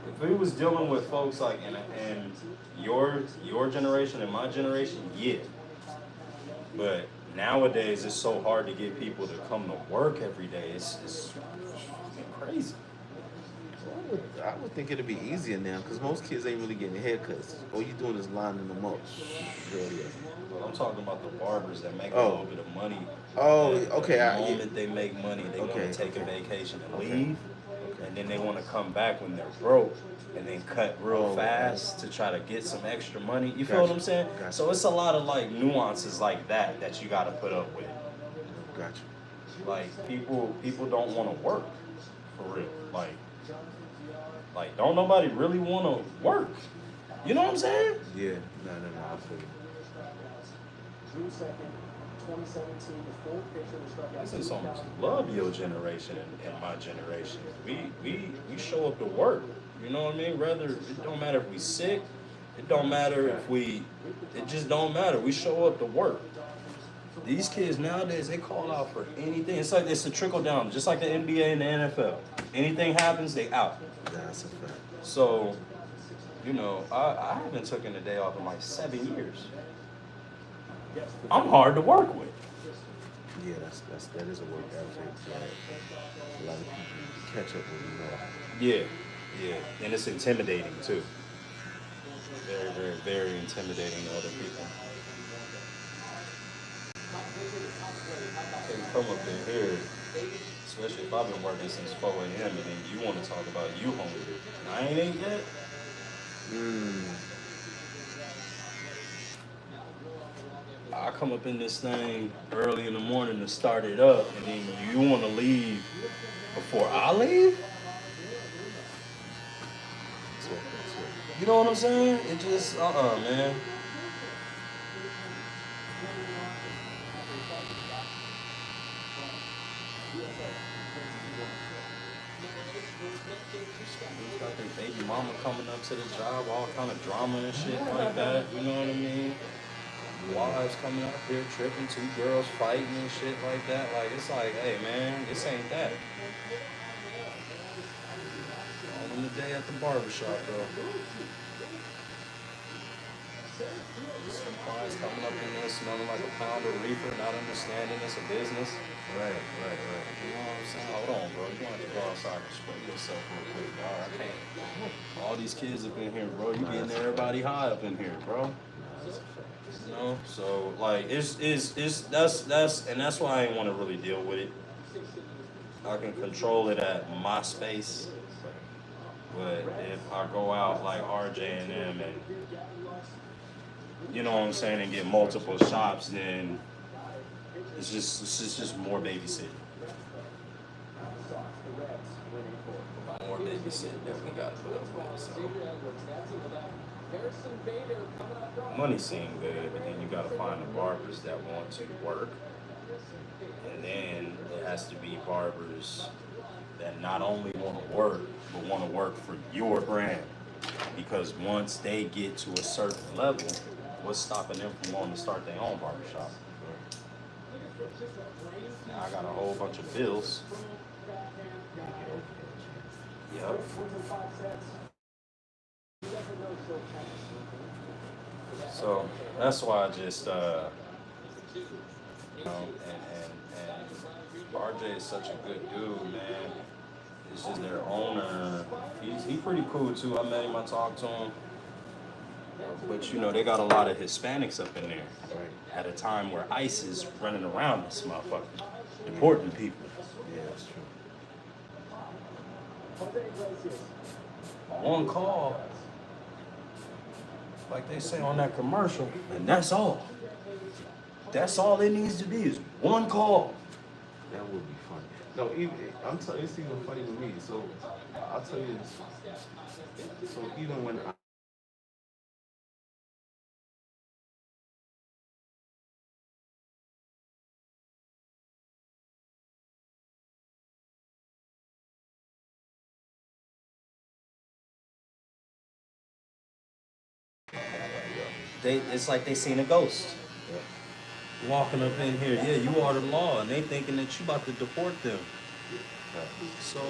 Speaker 2: If we was dealing with folks like in your generation and my generation, yeah. But nowadays it's so hard to get people to come to work every day. It's crazy.
Speaker 10: I would think it'd be easier now because most kids ain't really getting haircuts. All you doing is lining them up.
Speaker 2: I'm talking about the barbers that make a little bit of money.
Speaker 10: Oh, okay.
Speaker 2: The moment they make money, they want to take a vacation and leave. And then they want to come back when they're broke and then cut real fast to try to get some extra money. You feel what I'm saying?
Speaker 10: Gotcha.
Speaker 2: So it's a lot of like nuances like that you got to put up with.
Speaker 10: Gotcha.
Speaker 2: Like people don't want to work for real. Like don't nobody really want to work. You know what I'm saying?
Speaker 10: Yeah. No. I feel you.
Speaker 1: June 2nd, 2017, the full picture was struck out.
Speaker 2: This is almost love your generation and my generation. We show up to work. You know what I mean? Rather, it don't matter if we sick. It don't matter if it just don't matter. We show up to work. These kids nowadays, they call out for anything. It's like it's a trickle down, just like the NBA and the NFL. Anything happens, they out.
Speaker 10: That's a fact.
Speaker 2: So, you know, I haven't taken a day off in like 7 years. I'm hard to work with.
Speaker 10: Yeah, that is a work ethic. A lot of people catch up with you.
Speaker 2: Yeah, and it's intimidating too. Very, very, very intimidating to other people. Can't come up in here, especially if I've been working since 4 a.m. and then you want to talk about you hungry. And I ain't ate yet. I come up in this thing early in the morning to start it up, and then you want to leave before I leave? You know what I'm saying? It just, man. Got their baby mama coming up to the job, all kind of drama and shit like that. You know what I mean? Wives coming up here tripping, 2 girls fighting and shit like that. Like, it's like, hey man, this ain't that. All in the day at the barbershop, bro. Some clients coming up in there smelling like a pound of reefer, not understanding it's a business.
Speaker 10: Right.
Speaker 2: You know what I'm saying? Hold on, bro. You want to go outside and spray yourself real quick, dog. I can't. All these kids up in here, bro. You getting everybody high up in here, bro. You know, so like that's why I ain't want to really deal with it. I can control it at my space, but if I go out like RJ and them, and you know what I'm saying, and get multiple shops, then it's just more babysitting. More babysitting that we got to put up with. So. Money seem good, but then you gotta find the barbers that want to work, and then it has to be barbers that not only want to work, but want to work for your brand. Because once they get to a certain level, what's stopping them from wanting to start their own barbershop? Now I got a whole bunch of bills. Yep. So that's why I just, you know, and RJ is such a good dude, man. It's just their owner. He's pretty cool too. I met him, I talked to him. But you know, they got a lot of Hispanics up in there. At a time where ICE is running around this motherfucker, deporting people.
Speaker 10: Yeah, that's true.
Speaker 2: One call, like they say on that commercial, and that's all. That's all it needs to be is one call.
Speaker 10: That would be funny. No, even it's even funny to me. So I'll tell you this. So even when
Speaker 2: It's like they seen a ghost. Walking up in here, yeah, you are the law, and they thinking that you about to deport them. So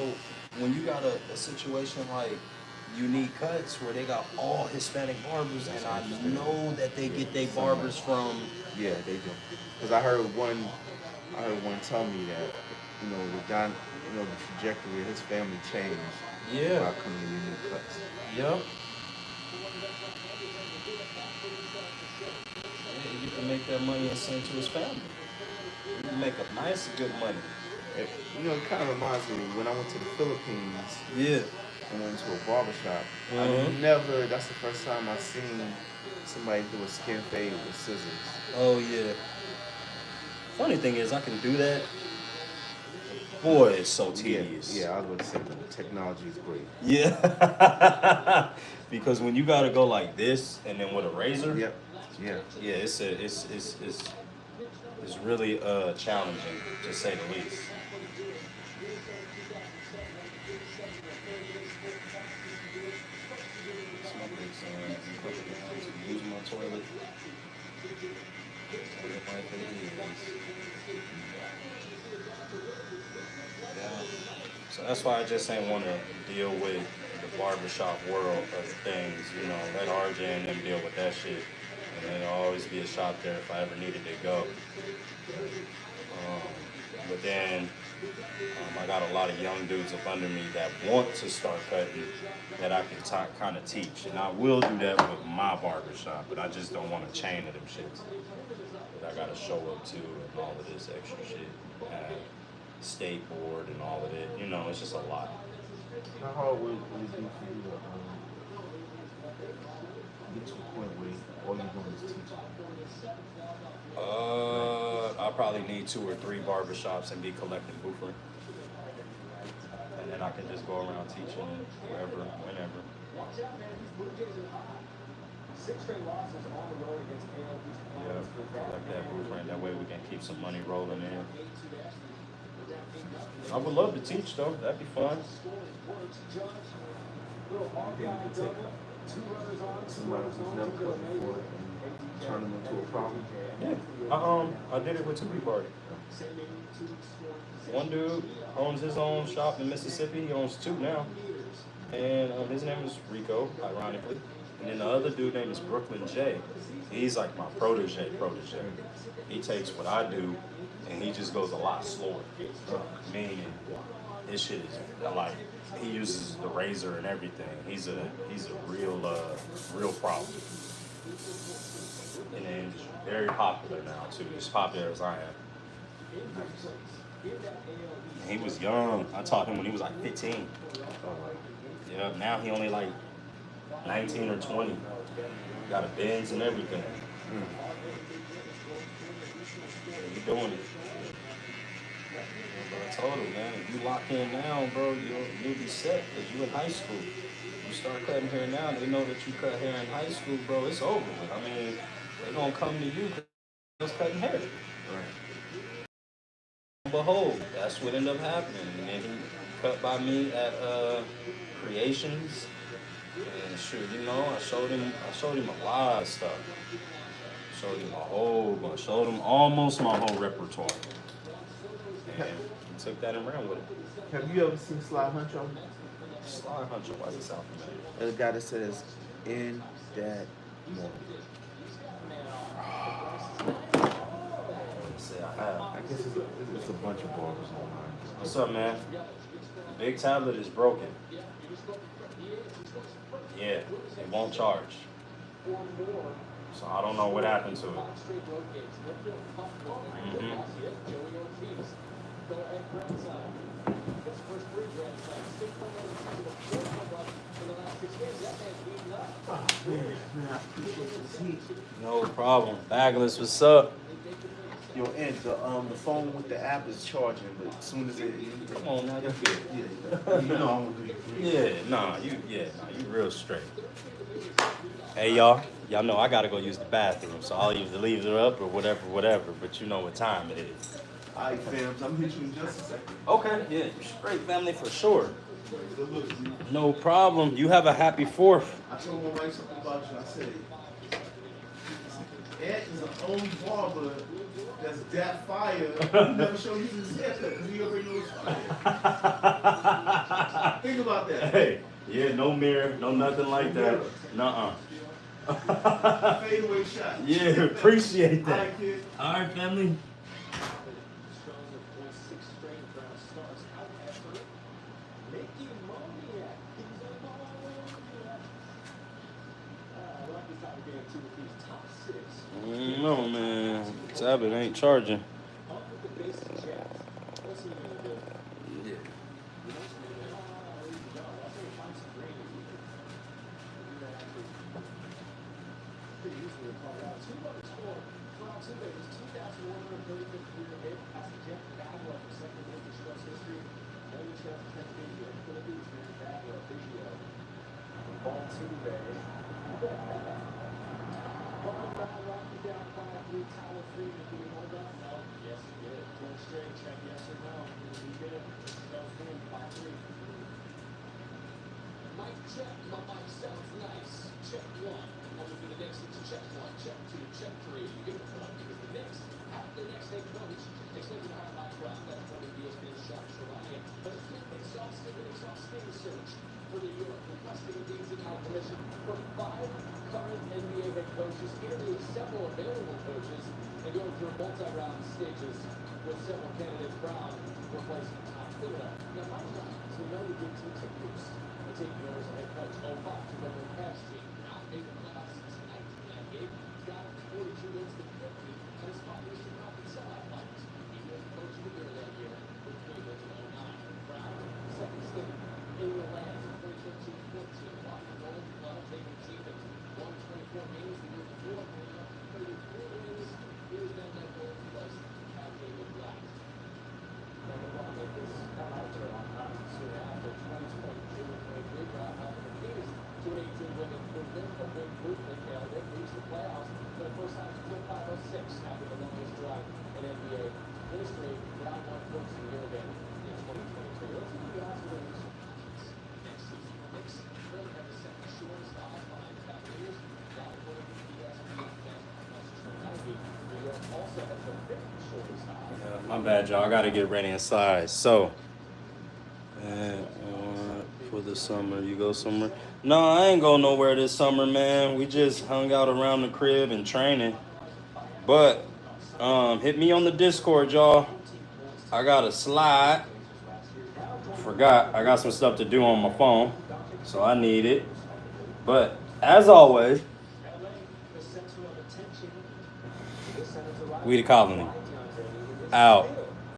Speaker 2: when you got a situation like Unique Cuts where they got all Hispanic barbers, and I know that they get their barbers from.
Speaker 10: Yeah, they do. Because I heard one tell me that, you know, the trajectory of his family changed.
Speaker 2: Yeah.
Speaker 10: By coming to Unique Cuts.
Speaker 2: Yep. Yeah, you can make that money and send to his family. You can make a nice, good money.
Speaker 10: You know, it kind of reminds me when I went to the Philippines.
Speaker 2: Yeah.
Speaker 10: And went to a barbershop. That's the first time I seen somebody do a skin fade with scissors.
Speaker 2: Oh, yeah. Funny thing is, I can do that. Boy, it's so tedious.
Speaker 10: Yeah, I was going to say the technology is great.
Speaker 2: Yeah. Because when you got to go like this and then with a razor.
Speaker 10: Yep. Yeah.
Speaker 2: Yeah, it's really challenging, to say the least. Use my toilet. Yeah. So that's why I just ain't want to deal with the barbershop world of things, you know, let RJ and them deal with that shit. And then there'll always be a shop there if I ever needed to go. But then I got a lot of young dudes up under me that want to start cutting that I can kind of teach. And I will do that with my barbershop, but I just don't want a chain of them shits that I got to show up to and all of this extra shit. State board and all of it. You know, it's just a lot.
Speaker 10: How hard would it be for you to get to a point where all you're doing is teaching?
Speaker 2: I'll probably need 2 or 3 barbershops and be collecting booth rent. And then I can just go around teaching wherever, whenever.
Speaker 1: 6 straight losses on the road against AL East.
Speaker 2: Yeah, collect that booth rent. That way we can keep some money rolling in. I would love to teach though. That'd be fun.
Speaker 10: Somebody who's never cut before and turn them into a problem?
Speaker 2: Yeah. I did it with 2 people already. One dude owns his own shop in Mississippi. He owns 2 now. And his name is Rico, ironically. And then the other dude name is Brooklyn J. He's like my protege. He takes what I do and he just goes a lot slower. Meaning, his shit is like, he uses the razor and everything. He's a real problem. And then very popular now too. As popular as I am. He was young. I taught him when he was like 15. Yeah, now he only like 19 or 20. Got a Benz and everything. He doing it. But I told him, man, if you lock in now, bro, you'll be set because you in high school. You start cutting hair now, they know that you cut hair in high school, bro, it's over. I mean, they're going to come to you because you're cutting hair. Right. Behold, that's what ended up happening. And then he cut by me at Creations. And shoot, you know, I showed him a lot of stuff. Showed him a whole bunch. Showed him almost my whole repertoire. And he took that and ran with it.
Speaker 10: Have you ever seen Sly Huncho?
Speaker 2: Sly Huncho, why does it sound familiar?
Speaker 10: The guy that says, in that moment. I guess it's a bunch of barbers online.
Speaker 2: What's up, man? Big tablet is broken. Yeah, it won't charge. So I don't know what happened to it. No problem. Bagless, what's up?
Speaker 10: Yo, and the phone with the app is charging, but as soon as it
Speaker 2: Come on now, you're good.
Speaker 10: yeah, you know I'm gonna do it.
Speaker 2: You real straight. Hey y'all know I gotta go use the bathroom, so I'll either leave it up or whatever, but you know what time it is.
Speaker 10: Alright, fams, I'm hitting you in just a second.
Speaker 2: Okay, yeah, you straight family for sure. No problem. You have a happy 4th.
Speaker 10: I told my wife something about you. I said, Ed is the only barber that's that fire. Never show you his haircut because he already knows fire. Think about that.
Speaker 2: Hey, yeah, no mirror, no nothing like that. Nuh-uh.
Speaker 10: Fadeaway shot.
Speaker 2: Yeah, appreciate that.
Speaker 10: Alright, kid.
Speaker 2: All right, family. No, man. Tablet ain't charging.
Speaker 4: current NBA head coaches, interviewing several available coaches, and going through multi-round stages with several candidates. Brown replacing Tom Thibodeau. Now, Mike Brown, we know the good teams have used. The taking over as a head coach 05 to go to the cash team. Now, made the playoffs since 1998. Got up to 42 wins to 50, and his spot was to knock and sell out fights. He was coach of the year that year with Cleveland in 09. Brown, second stint in the land in 2013-14. Walking Golden Glove, taking the team to 124 games the year before. 33 wins. Here's then that Golden Glove at David Black. Now, LeBron made this come out to on time soon after 2022-23 Brown helping the Kings to an 18-win improvement. A big movement there. They reached the playoffs for the first time since 05-06 after the longest drive in NBA history. Brown won first a year again in 2023. Let's see the odds for the next season. The Knicks really have the second shortest odds behind the Cavaliers. Now, according to ESPN, New York also has the fifth shortest odds.
Speaker 2: Yeah, my bad, y'all. I gotta get ready inside. So, for the summer, you go somewhere? No, I ain't go nowhere this summer, man. We just hung out around the crib and training. But hit me on the Discord, y'all. I got a slide. Forgot I got some stuff to do on my phone, so I need it. But as always, we the colony. Out.